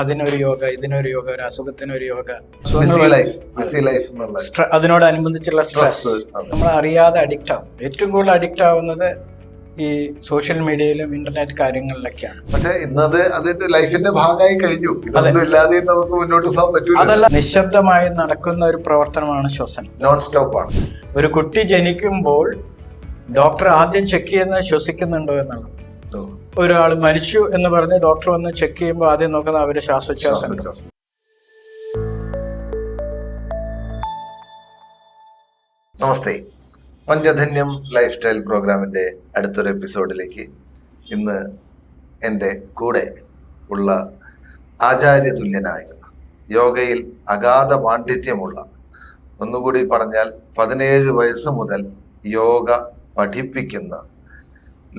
അതിനൊരു യോഗ, ഇതിനൊരു യോഗ, ഒരു അസുഖത്തിനൊരു യോഗ, അതിനോടനുബന്ധിച്ചുള്ള സ്ട്രെസ് നമ്മൾ അറിയാതെ അഡിക്റ്റ് ആവും. ഏറ്റവും കൂടുതൽ അഡിക്റ്റ് ആവുന്നത് ഈ സോഷ്യൽ മീഡിയയിലും ഇന്റർനെറ്റ് കാര്യങ്ങളിലൊക്കെയാണ്. പക്ഷേ ഇന്നത് അതിന്റെ ലൈഫിന്റെ ഭാഗമായി കഴിഞ്ഞു. ഇതൊന്നും ഇല്ലാതെ നമുക്ക് മുന്നോട്ട് പോകാൻ പറ്റൂല. അതല്ല, നിശബ്ദമായി നടക്കുന്ന ഒരു പ്രവർത്തനമാണ് ശ്വസനം. നോൺ സ്റ്റോപ്പ് ആണ്. ഒരു കുട്ടി ജനിക്കുമ്പോൾ ഡോക്ടർ ആദ്യം ചെക്ക് ചെയ്യുന്നത് ശ്വസിക്കുന്നുണ്ടോ എന്നുള്ളത്. ഒരാൾ മരിച്ചു എന്ന് പറഞ്ഞ് ഡോക്ടർ വന്ന് ചെക്ക് ചെയ്യുമ്പോൾ ആദ്യം നോക്കുന്നത് അവരുടെ ശ്വാസോച്ഛ്വാസം. നമസ്തേ, പഞ്ചധന്യം ലൈഫ് സ്റ്റൈൽ പ്രോഗ്രാമിന്റെ അടുത്തൊരു എപ്പിസോഡിലേക്ക് ഇന്ന് എൻ്റെ കൂടെ ഉള്ള ആചാര്യതുല്യനായ, യോഗയിൽ അഗാധ പാണ്ഡിത്യമുള്ള, ഒന്നുകൂടി പറഞ്ഞാൽ 17 വയസ്സ് മുതൽ യോഗ പഠിപ്പിക്കുന്ന,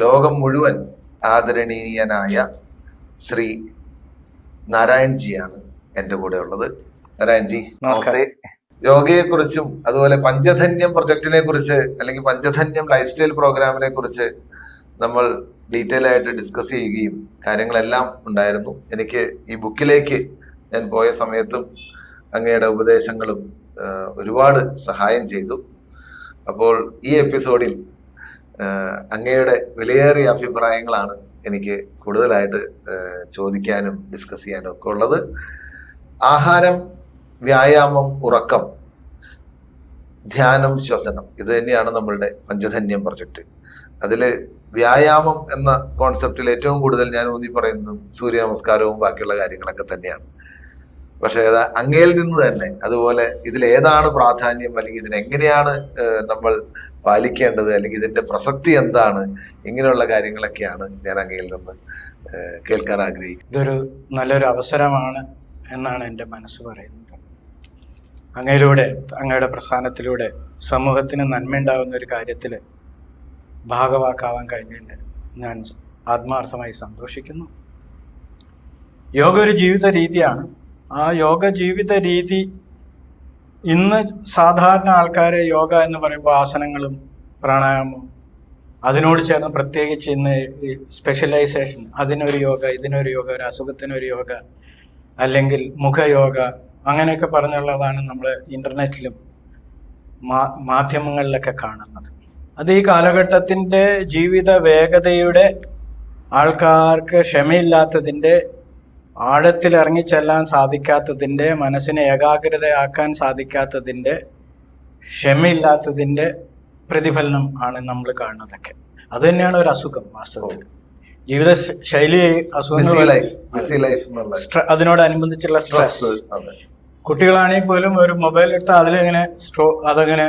ലോകം മുഴുവൻ ആദരണീയനായ ശ്രീ നാരായൺജിയാണ് എൻ്റെ കൂടെ ഉള്ളത്. നാരായൺജി, നമസ്തേ. യോഗയെക്കുറിച്ചും അതുപോലെ പഞ്ചധന്യം പ്രൊജക്ടിനെ കുറിച്ച് അല്ലെങ്കിൽ പഞ്ചധന്യം ലൈഫ് സ്റ്റൈൽ പ്രോഗ്രാമിനെ കുറിച്ച് നമ്മൾ ഡീറ്റെയിൽ ആയിട്ട് ഡിസ്കസ് ചെയ്യുകയും കാര്യങ്ങളെല്ലാം ഉണ്ടായിരുന്നു. എനിക്ക് ഈ ബുക്കിലേക്ക് ഞാൻ പോയ സമയത്തും അങ്ങയുടെ ഉപദേശങ്ങളും ഒരുപാട് സഹായം ചെയ്തു. അപ്പോൾ ഈ എപ്പിസോഡിൽ അങ്ങയുടെ വിലയേറിയ അഭിപ്രായങ്ങളാണ് എനിക്ക് കൂടുതലായിട്ട് ചോദിക്കാനും ഡിസ്കസ് ചെയ്യാനും ഒക്കെ ഉള്ളത്. ആഹാരം, വ്യായാമം, ഉറക്കം, ധ്യാനം, ശ്വസനം, ഇത് തന്നെയാണ് നമ്മളുടെ പഞ്ചധന്യം പ്രൊജക്ട്. അതിൽ വ്യായാമം എന്ന കോൺസെപ്റ്റിൽ ഏറ്റവും കൂടുതൽ ഞാൻ ഊന്നി പറയുന്നതും സൂര്യ നമസ്കാരവും ബാക്കിയുള്ള കാര്യങ്ങളൊക്കെ തന്നെയാണ്. പക്ഷെ അത് അങ്ങയിൽ നിന്ന് തന്നെ അതുപോലെ ഇതിലേതാണ് പ്രാധാന്യം, അല്ലെങ്കിൽ ഇതിനെങ്ങനെയാണ് നമ്മൾ പാലിക്കേണ്ടത്, അല്ലെങ്കിൽ ഇതിന്റെ പ്രസക്തി എന്താണ്, ഇങ്ങനെയുള്ള കാര്യങ്ങളൊക്കെയാണ് ഞാൻ അങ്ങയിൽ നിന്ന് കേൾക്കാൻ ആഗ്രഹിക്കുന്നത്. ഇതൊരു നല്ലൊരു അവസരമാണ് എന്നാണ് എൻ്റെ മനസ്സ് പറയുന്നത്. അങ്ങയിലൂടെ, അങ്ങയുടെ പ്രസ്ഥാനത്തിലൂടെ സമൂഹത്തിന് നന്മയുണ്ടാകുന്ന ഒരു കാര്യത്തിൽ ഭാഗവാക്കാവാൻ കഴിഞ്ഞതിൽ ഞാൻ ആത്മാർത്ഥമായി സന്തോഷിക്കുന്നു. യോഗ ഒരു ജീവിത രീതിയാണ്. ആ യോഗ ജീവിത രീതി ഇന്ന് സാധാരണ ആൾക്കാരെ യോഗ എന്ന് പറയുമ്പോൾ ആസനങ്ങളും പ്രാണായാമവും അതിനോട് ചേർന്ന് പ്രത്യേകിച്ച് ഇന്ന് സ്പെഷ്യലൈസേഷൻ, അതിനൊരു യോഗ, ഇതിനൊരു യോഗ, ഒരു അസുഖത്തിനൊരു യോഗ, അല്ലെങ്കിൽ മുഖയോഗ, അങ്ങനെയൊക്കെ പറഞ്ഞുള്ളതാണ് നമ്മൾ ഇൻ്റർനെറ്റിലും മാധ്യമങ്ങളിലൊക്കെ കാണുന്നത്. അത് ഈ കാലഘട്ടത്തിൻ്റെ ജീവിത വേഗതയുടെ, ആൾക്കാർക്ക് ക്ഷമയില്ലാത്തതിൻ്റെ, ആഴത്തിൽ ഇറങ്ങിച്ചെല്ലാൻ സാധിക്കാത്തതിൻ്റെ, മനസ്സിനെ ഏകാഗ്രതയാക്കാൻ സാധിക്കാത്തതിൻ്റെ, ക്ഷമയില്ലാത്തതിൻ്റെ പ്രതിഫലനം ആണ് നമ്മൾ കാണുന്നതൊക്കെ. അത് തന്നെയാണ് ഒരു അസുഖം വാസ്തവത്തിൽ. ജീവിത ശൈലി അസുഖങ്ങൾ, അതിനോടനുബന്ധിച്ചുള്ള സ്ട്രെസ്. കുട്ടികളാണെങ്കിൽ പോലും ഒരു മൊബൈൽ എടുത്താൽ അതിലെങ്ങനെ അതങ്ങനെ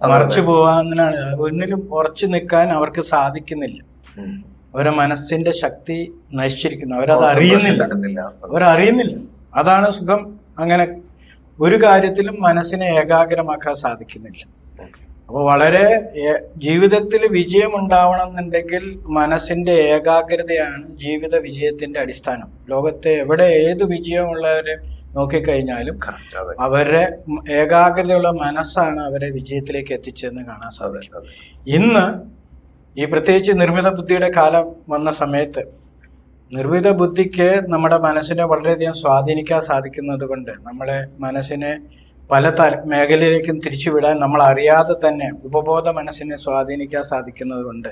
മറച്ചു പോകാനാണ്, ഒന്നിലും ഉറച്ചു നിൽക്കാൻ അവർക്ക് സാധിക്കുന്നില്ല. അവരുടെ മനസ്സിന്റെ ശക്തി നശിച്ചിരിക്കുന്നു. അവരത് അവരറിയുന്നില്ല. അതാണ് സുഖം. അങ്ങനെ ഒരു കാര്യത്തിലും മനസ്സിനെ ഏകാഗ്രമാക്കാൻ സാധിക്കുന്നില്ല. അപ്പോൾ വളരെ ജീവിതത്തിൽ വിജയം ഉണ്ടാവണം എന്നുണ്ടെങ്കിൽ മനസ്സിന്റെ ഏകാഗ്രതയാണ് ജീവിത വിജയത്തിന്റെ അടിസ്ഥാനം. ലോകത്തെ എവിടെ ഏത് വിജയമുള്ളവരെ നോക്കിക്കഴിഞ്ഞാലും അവരുടെ ഏകാഗ്രതയുള്ള മനസ്സാണ് അവരെ വിജയത്തിലേക്ക് എത്തിച്ചതെന്ന് കാണാൻ സാധിക്കും. ഇന്ന് ഈ പ്രത്യേകിച്ച് നിർമ്മിത ബുദ്ധിയുടെ കാലം വന്ന സമയത്ത് നിർമ്മിത ബുദ്ധിക്ക് നമ്മുടെ മനസ്സിനെ വളരെയധികം സ്വാധീനിക്കാൻ സാധിക്കുന്നത് കൊണ്ട് നമ്മളെ മനസ്സിനെ പല മേഖലയിലേക്കും തിരിച്ചുവിടാൻ നമ്മൾ അറിയാതെ തന്നെ ഉപബോധ മനസ്സിനെ സ്വാധീനിക്കാൻ സാധിക്കുന്നത് കൊണ്ട്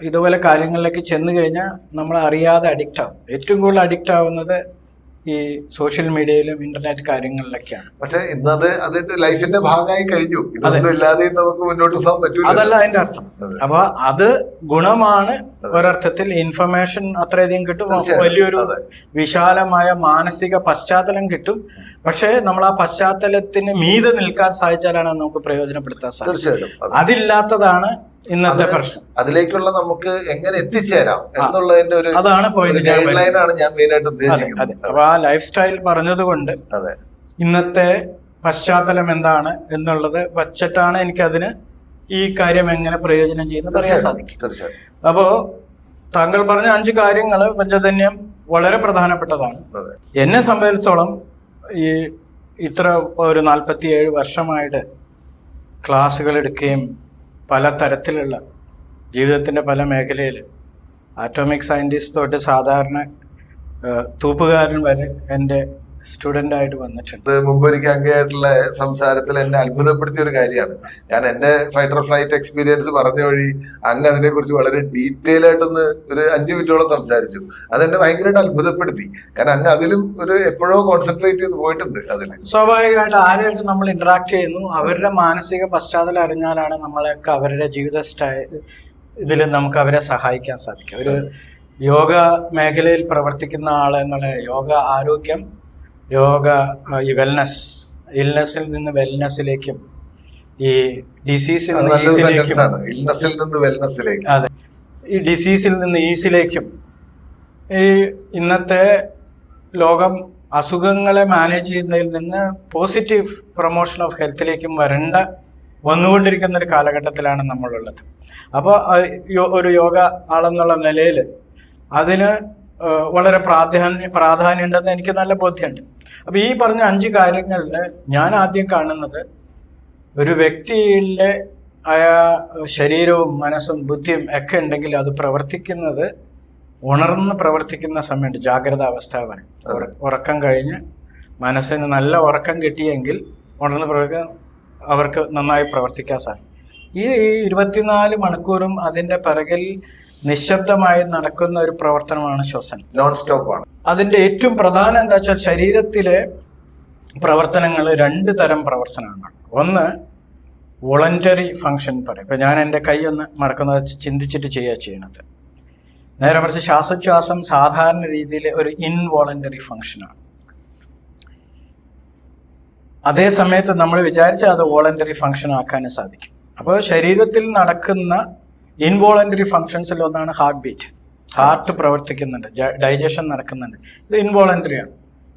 ഇതുപോലെ കാര്യങ്ങളിലേക്ക് ചെന്ന് കഴിഞ്ഞാൽ നമ്മൾ അറിയാതെ അഡിക്റ്റ് ആവും. ഏറ്റവും കൂടുതൽ അഡിക്റ്റ് ആവുന്നത് ഈ സോഷ്യൽ മീഡിയയിലും ഇന്റർനെറ്റ് കാര്യങ്ങളിലൊക്കെയാണ്. പക്ഷെ ഇന്നത് അതിന്റെ ലൈഫിന്റെ ഭാഗമായി കഴിഞ്ഞു. ഇതൊന്നും ഇല്ലാതെ നമുക്ക് മുന്നോട്ട് പോകാൻ പറ്റൂല. അതല്ല അതിന്റെ അർത്ഥം. അപ്പൊ അത് ഗുണമാണ് ഒരർത്ഥത്തിൽ. ഇൻഫർമേഷൻ അത്രയധികം കിട്ടും, വലിയൊരു വിശാലമായ മാനസിക പശ്ചാത്തലം കിട്ടും. പക്ഷേ നമ്മൾ ആ പശ്ചാത്തലത്തിന് മീതെ നിൽക്കാൻ സാധിച്ചാലാണ് നമുക്ക് പ്രയോജനപ്പെടുത്താൻ സാധിക്കും. അതില്ലാത്തതാണ് ഇന്നത്തെ പ്രശ്നം. അതിലേക്കുള്ള നമുക്ക് എങ്ങനെ എത്തിച്ചേരാം എന്നുള്ളതിന്റെ ഒരു അതാണ് പോയിന്റ്. ലൈനാണ് ഞാൻ മെയിനായിട്ട് ഉദ്ദേശിക്കുന്നത്. അപ്പൊ ആ ലൈഫ് സ്റ്റൈൽ പറഞ്ഞത് കൊണ്ട് ഇന്നത്തെ പശ്ചാത്തലം എന്താണ് എന്നുള്ളത് വച്ചിട്ടാണ് എനിക്കതിന് ഈ കാര്യം എങ്ങനെ പ്രയോജനം ചെയ്യുന്നത് പറയാൻ സാധിക്കും. അപ്പോ താങ്കൾ പറഞ്ഞ 5 കാര്യങ്ങൾ പഞ്ചധന്യം വളരെ പ്രധാനപ്പെട്ടതാണ്. എന്നെ സംബന്ധിച്ചിടത്തോളം ഈ ഇത്ര ഒരു 47 വർഷമായിട്ട് ക്ലാസ്സുകൾ എടുക്കുകയും പല തരത്തിലുള്ള ജീവിതത്തിൻ്റെ പല മേഖലയിൽ ആറ്റോമിക് സയൻറ്റിസ്റ്റ് തൊട്ട് സാധാരണ തൂപ്പുകാരൻ വരെ എൻ്റെ സ്റ്റുഡൻ്റ് ആയിട്ട് വന്നിട്ടുണ്ട്. ഇത് മുമ്പ് എനിക്ക് അങ്ങേയായിട്ടുള്ള സംസാരത്തിൽ എന്നെ അത്ഭുതപ്പെടുത്തിയ ഒരു കാര്യമാണ്. ഞാൻ എന്റെ ഫൈറ്റർ ഫ്ലൈറ്റ് എക്സ്പീരിയൻസ് പറഞ്ഞ വഴി അങ്ങ് അതിനെ കുറിച്ച് വളരെ ഡീറ്റെയിൽ ആയിട്ടൊന്ന് ഒരു 5 മിനിറ്റോളം സംസാരിച്ചു. അതെന്നെ ഭയങ്കരമായിട്ട് അത്ഭുതപ്പെടുത്തി. കാരണം അങ്ങ് അതിലും ഒരു എപ്പോഴോ കോൺസെൻട്രേറ്റ് ചെയ്ത് പോയിട്ടുണ്ട്. അതിൽ സ്വാഭാവികമായിട്ട് ആരായിട്ട് നമ്മൾ ഇന്ററാക്ട് ചെയ്യുന്നു, അവരുടെ മാനസിക പശ്ചാത്തലം അറിഞ്ഞാലാണ് നമ്മളൊക്കെ അവരുടെ ജീവിത ഇതിൽ നമുക്ക് അവരെ സഹായിക്കാൻ സാധിക്കും. ഒരു യോഗ മേഖലയിൽ പ്രവർത്തിക്കുന്ന ആൾ എന്നുള്ള യോഗ ആരോഗ്യം, യോഗ ഈ ഇൽനെസ്സിൽ നിന്ന് വെൽനെസ്സിലേക്കും ഈ ഡിസീസിൽ നിന്ന് ഈസിലേക്കും, അതെ, ഈ ഡിസീസിൽ നിന്ന് ഈസിലേക്കും ഈ ഇന്നത്തെ ലോകം അസുഖങ്ങളെ മാനേജ് ചെയ്യുന്നതിൽ നിന്ന് പോസിറ്റീവ് പ്രൊമോഷൻ ഓഫ് ഹെൽത്തിലേക്കും വന്നുകൊണ്ടിരിക്കുന്ന ഒരു കാലഘട്ടത്തിലാണ് നമ്മളുള്ളത്. അപ്പോൾ ഒരു യോഗ ആളെന്നുള്ള നിലയിൽ അതിന് വളരെ പ്രാധാന്യം ഉണ്ടെന്ന് എനിക്ക് നല്ല ബോധ്യമുണ്ട്. അപ്പോൾ ഈ പറഞ്ഞ 5 കാര്യങ്ങളിൽ ഞാൻ ആദ്യം കാണുന്നത് ഒരു വ്യക്തിയിലെ ശരീരവും മനസ്സും ബുദ്ധിയും ഒക്കെ ഉണ്ടെങ്കിൽ അത് പ്രവർത്തിക്കുന്നത് ഉണർന്ന് പ്രവർത്തിക്കുന്ന സമയത്ത് ജാഗ്രത അവസ്ഥ പറയും. ഉറക്കം കഴിഞ്ഞ് മനസ്സിന് നല്ല ഉറക്കം കിട്ടിയെങ്കിൽ ഉണർന്ന് അവർക്ക് നന്നായി പ്രവർത്തിക്കാൻ സാധിക്കും. ഈ 24 മണിക്കൂറും അതിൻ്റെ പിറകിൽ നിശബ്ദമായി നടക്കുന്ന ഒരു പ്രവർത്തനമാണ് ശ്വസനം. നോൺ സ്റ്റോപ്പ് ആണ്. അതിൻ്റെ ഏറ്റവും പ്രധാനം എന്താ വെച്ചാൽ ശരീരത്തിലെ പ്രവർത്തനങ്ങൾ 2 തരം പ്രവർത്തനങ്ങളാണ്. ഒന്ന് വോളണ്ടറി ഫങ്ഷൻ പറയും. ഇപ്പം ഞാൻ എൻ്റെ കൈ ഒന്ന് മടക്കുന്നത് ചിന്തിച്ചിട്ട് ചെയ്യണത്. നേരെ മറിച്ച് ശ്വാസോച്ഛ്വാസം സാധാരണ രീതിയിൽ ഒരു ഇൻവോളണ്ടറി ഫങ്ഷനാണ്. അതേ സമയത്ത് നമ്മൾ വിചാരിച്ചാൽ അത് വോളണ്ടറി ഫങ്ഷൻ ആക്കാനും സാധിക്കും. അപ്പോൾ ശരീരത്തിൽ നടക്കുന്ന ഇൻവോളണ്ടറി ഫങ്ഷൻസിൽ ഒന്നാണ് ഹാർട്ട് ബീറ്റ്. ഹാർട്ട് പ്രവർത്തിക്കുന്നുണ്ട്, ഡൈജഷൻ നടക്കുന്നുണ്ട്. ഇത് ഇൻവോളണ്ടറിയാണ്.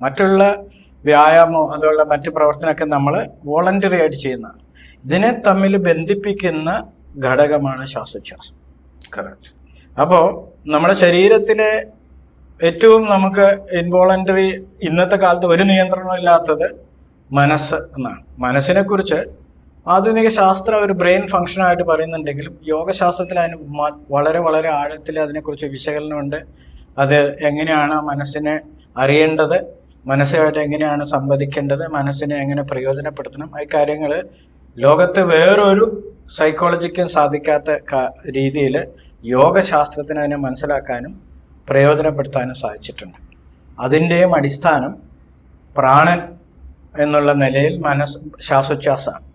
മറ്റുള്ള വ്യായാമമോ അതുള്ള മറ്റ് പ്രവർത്തനമൊക്കെ നമ്മൾ വോളണ്ടറി ആയിട്ട് ചെയ്യുന്നതാണ്. ഇതിനെ തമ്മിൽ ബന്ധിപ്പിക്കുന്ന ഘടകമാണ് ശ്വാസോച്ഛ്വാസം. അപ്പോൾ നമ്മുടെ ശരീരത്തിലെ ഏറ്റവും നമുക്ക് ഇൻവോളണ്ടറി ഇന്നത്തെ കാലത്ത് ഒരു നിയന്ത്രണം ഇല്ലാത്തത് മനസ്സ് എന്നാണ്. മനസ്സിനെ കുറിച്ച് ആധുനിക ശാസ്ത്രം ഒരു ബ്രെയിൻ ഫങ്ഷനായിട്ട് പറയുന്നുണ്ടെങ്കിലും യോഗശാസ്ത്രത്തിൽ അതിന് വളരെ വളരെ ആഴത്തിൽ അതിനെക്കുറിച്ച് വിശകലനമുണ്ട്. അത് എങ്ങനെയാണ് മനസ്സിനെ അറിയേണ്ടത്, മനസ്സുമായിട്ട് എങ്ങനെയാണ് സംവദിക്കേണ്ടത്, മനസ്സിനെ എങ്ങനെ പ്രയോജനപ്പെടുത്തണം, ഈ കാര്യങ്ങൾ ലോകത്ത് വേറൊരു സൈക്കോളജിക്കും സാധിക്കാത്ത രീതിയിൽ യോഗശാസ്ത്രത്തിന് അതിനെ മനസ്സിലാക്കാനും പ്രയോജനപ്പെടുത്താനും സാധിച്ചിട്ടുണ്ട്. അതിൻ്റെയും അടിസ്ഥാനം പ്രാണൻ എന്നുള്ള നിലയിൽ ശ്വാസോച്ഛ്വാസമാണ്.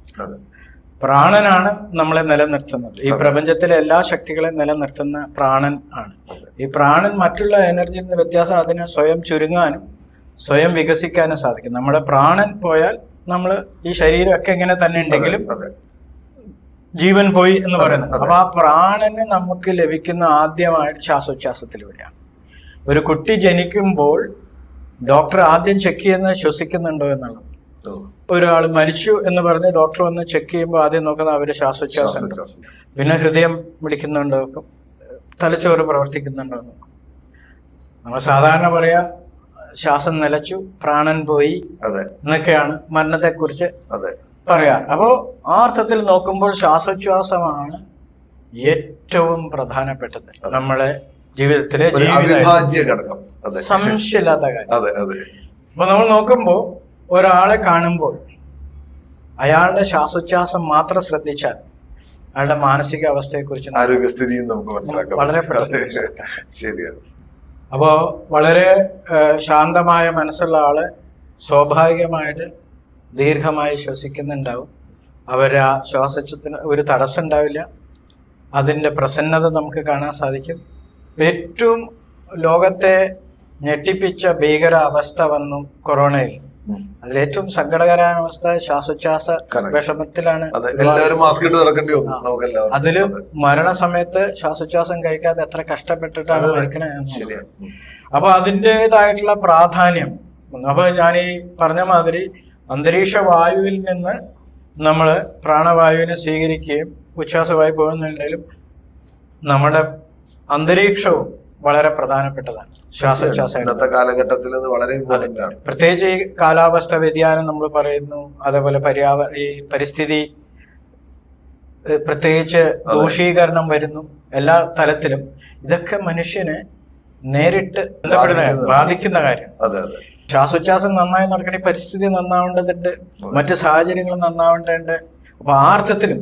പ്രാണനാണ് നമ്മളെ നിലനിർത്തുന്നത്. ഈ പ്രപഞ്ചത്തിലെ എല്ലാ ശക്തികളെയും നിലനിർത്തുന്ന പ്രാണൻ ആണ്. ഈ പ്രാണൻ മറ്റുള്ള എനർജിയിൽ നിന്ന് വ്യത്യാസം അതിനെ സ്വയം ചുരുങ്ങാനും സ്വയം വികസിക്കാനും സാധിക്കും. നമ്മുടെ പ്രാണൻ പോയാൽ നമ്മൾ ഈ ശരീരമൊക്കെ ഇങ്ങനെ തന്നെ ഉണ്ടെങ്കിലും ജീവൻ പോയി എന്ന് പറയുന്നത്. അപ്പൊ ആ പ്രാണന് നമുക്ക് ലഭിക്കുന്ന ആദ്യമായിട്ട് ശ്വാസോച്ഛ്വാസത്തിലൂടെയാണ്. ഒരു കുട്ടി ജനിക്കുമ്പോൾ ഡോക്ടർ ആദ്യം ചെക്ക് ചെയ്യുന്നത് ശ്വസിക്കുന്നുണ്ടോ എന്നുള്ളത്. ഒരാൾ മരിച്ചു എന്ന് പറഞ്ഞ് ഡോക്ടർ വന്ന് ചെക്ക് ചെയ്യുമ്പോൾ ആദ്യം നോക്കുന്നത് അവര് ശ്വാസോച്ഛ്വാസം, പിന്നെ ഹൃദയം മിടിക്കുന്നുണ്ടോ നോക്കും, തലച്ചോറ് പ്രവർത്തിക്കുന്നുണ്ടോ നോക്കും. നമ്മൾ സാധാരണ പറയാ ശ്വാസം നിലച്ചു, പ്രാണൻ പോയി എന്നൊക്കെയാണ് മരണത്തെക്കുറിച്ച് പറയാറ്. അപ്പോൾ ആ അർത്ഥത്തിൽ നോക്കുമ്പോൾ ശ്വാസോച്ഛ്വാസമാണ് ഏറ്റവും പ്രധാനപ്പെട്ടത് നമ്മളെ ജീവിതത്തിലെ സംശയമില്ലാത്ത കാര്യം. അപ്പൊ നമ്മൾ നോക്കുമ്പോൾ ഒരാളെ കാണുമ്പോൾ അയാളുടെ ശ്വാസോച്ഛ്വാസം മാത്രം ശ്രദ്ധിച്ചാൽ അയാളുടെ മാനസിക അവസ്ഥയെക്കുറിച്ച് ആരോഗ്യസ്ഥിതിയും നമുക്ക് മനസ്സിലാക്കാം. വളരെ ശരിയാണ്. അപ്പോൾ വളരെ ശാന്തമായ മനസ്സുള്ള ആള് സ്വാഭാവികമായിട്ട് ദീർഘമായി ശ്വസിക്കുന്നുണ്ടാവും. അവര് ആ ശ്വാസത്തിന് ഒരു തടസ്സം ഉണ്ടാവില്ല. അതിൻ്റെ പ്രസന്നത നമുക്ക് കാണാൻ സാധിക്കും. ഏറ്റവും ലോകത്തെ ഞെട്ടിപ്പിച്ച ഭീകര അവസ്ഥ വന്നു കൊറോണയിൽ. അതിലേറ്റവും സങ്കടകരമായ അവസ്ഥ ശ്വാസോച്ഛ്വാസ വിഷമത്തിലാണ്. അതില് മരണസമയത്ത് ശ്വാസോച്ഛ്വാസം കഴിക്കാതെ എത്ര കഷ്ടപ്പെട്ടിട്ടാണ് മരിക്കണേ. അപ്പൊ അതിൻ്റെതായിട്ടുള്ള പ്രാധാന്യം, അപ്പൊ ഞാൻ ഈ പറഞ്ഞ മാതിരി അന്തരീക്ഷ വായുവിൽ നിന്ന് നമ്മൾ പ്രാണവായുവിനെ സ്വീകരിക്കുകയും ഉച്ഛ്വാസവായു പോകുന്നുണ്ടെങ്കിലും നമ്മുടെ അന്തരീക്ഷവും വളരെ പ്രധാനപ്പെട്ടതാണ് ശ്വാസോച്ഛ്വാസം. ഇന്നത്തെ കാലഘട്ടത്തിൽ വളരെ പ്രത്യേകിച്ച് ഈ കാലാവസ്ഥ വ്യതിയാനം നമ്മൾ പറയുന്നു, അതേപോലെ ഈ പരിസ്ഥിതി, പ്രത്യേകിച്ച് ദൂഷീകരണം വരുന്നു എല്ലാ തലത്തിലും. ഇതൊക്കെ മനുഷ്യന് നേരിട്ട് ബാധിക്കുന്ന കാര്യം. അതെ അതെ. ശ്വാസോച്ഛ്വാസം നന്നായി നടക്കണേ പരിസ്ഥിതി നന്നാവേണ്ടതുണ്ട്, മറ്റ് സാഹചര്യങ്ങൾ നന്നാവേണ്ടതുണ്ട്. അപ്പൊ ആ അർത്ഥത്തിലും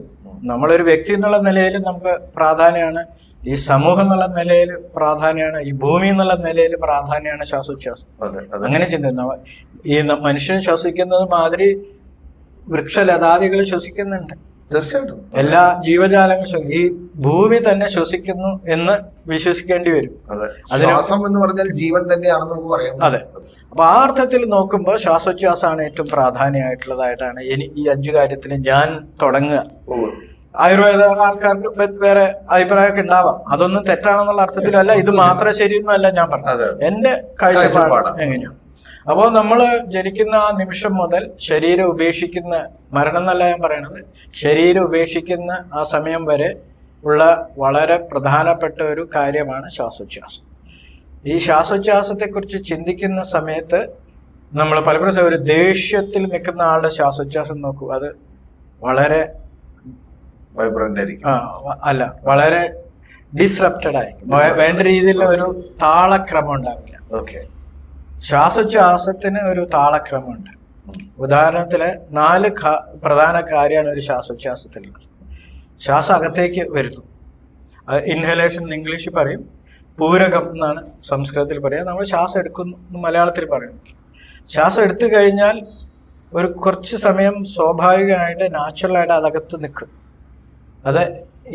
നമ്മളൊരു വ്യക്തി എന്നുള്ള നിലയിൽ നമുക്ക് പ്രാധാന്യമാണ്, ഈ സമൂഹം എന്നുള്ള നിലയിൽ പ്രാധാന്യമാണ്, ഈ ഭൂമി എന്നുള്ള നിലയിൽ പ്രാധാന്യമാണ് ശ്വാസോച്ഛ്വാസം. അങ്ങനെ ചിന്തിക്കുന്നു. ഈ മനുഷ്യൻ ശ്വസിക്കുന്നത് മാതിരി വൃക്ഷലതാദികൾ ശ്വസിക്കുന്നുണ്ട്. തീർച്ചയായിട്ടും എല്ലാ ജീവജാലങ്ങളും ഈ ഭൂമി തന്നെ ശ്വസിക്കുന്നു എന്ന് വിശ്വസിക്കേണ്ടി വരും. ശ്വാസം എന്ന് പറഞ്ഞാൽ ജീവൻ തന്നെയാണെന്ന് നമുക്ക് പറയാം. അതെ. അപ്പൊ ആ അർത്ഥത്തിൽ നോക്കുമ്പോൾ ശ്വാസോച്ഛ്വാസമാണ് ഏറ്റവും പ്രാധാന്യമായിട്ടുള്ളതായിട്ടാണ് ഈ 5 കാര്യത്തിൽ ഞാൻ തുടങ്ങുക. ആയുർവേദ ആൾക്കാർക്ക് വേറെ അഭിപ്രായമൊക്കെ ഉണ്ടാവാം, അതൊന്നും തെറ്റാണെന്നുള്ള അർത്ഥത്തിലല്ല, ഇത് മാത്രം ശരിയൊന്നുമല്ല ഞാൻ പറഞ്ഞു, എന്റെ കാഴ്ചപ്പാട് എങ്ങനെയാണ്. അപ്പോൾ നമ്മൾ ജനിക്കുന്ന ആ നിമിഷം മുതൽ ശരീരം ഉപേക്ഷിക്കുന്ന, മരണം എന്നല്ല ഞാൻ പറയണത്, ശരീരം ഉപേക്ഷിക്കുന്ന ആ സമയം വരെ ഉള്ള വളരെ പ്രധാനപ്പെട്ട ഒരു കാര്യമാണ് ശ്വാസോച്ഛ്വാസം. ഈ ശ്വാസോച്ഛ്വാസത്തെക്കുറിച്ച് ചിന്തിക്കുന്ന സമയത്ത് നമ്മൾ പലപ്പോഴും ഒരു ദേഷ്യത്തിൽ നിൽക്കുന്ന ആളുടെ ശ്വാസോച്ഛ്വാസം നോക്കൂ, അത് വളരെ അല്ല, വളരെ ഡിസ്റപ്റ്റഡ് ആയിരിക്കും. വേണ്ട രീതിയിലുള്ള ഒരു താളക്രമം ഉണ്ടാവില്ല. ശ്വാസോച്ഛ്വാസത്തിന് ഒരു താളക്രമമുണ്ട്. ഉദാഹരണത്തില് 4 പ്രധാന കാര്യമാണ് ഒരു ശ്വാസോച്ഛ്വാസത്തിലുള്ളത്. ശ്വാസം അകത്തേക്ക് വരുന്നു, ഇൻഹലേഷൻ എന്ന് ഇംഗ്ലീഷിൽ പറയും, പൂരകം എന്നാണ് സംസ്കൃതത്തിൽ പറയുക. നമ്മൾ ശ്വാസം എടുക്കുന്നു മലയാളത്തിൽ പറയും. ശ്വാസം എടുത്തു കഴിഞ്ഞാൽ ഒരു കുറച്ച് സമയം സ്വാഭാവികമായിട്ട് നാച്ചുറലായിട്ട് അതകത്ത് നിൽക്കും. അത്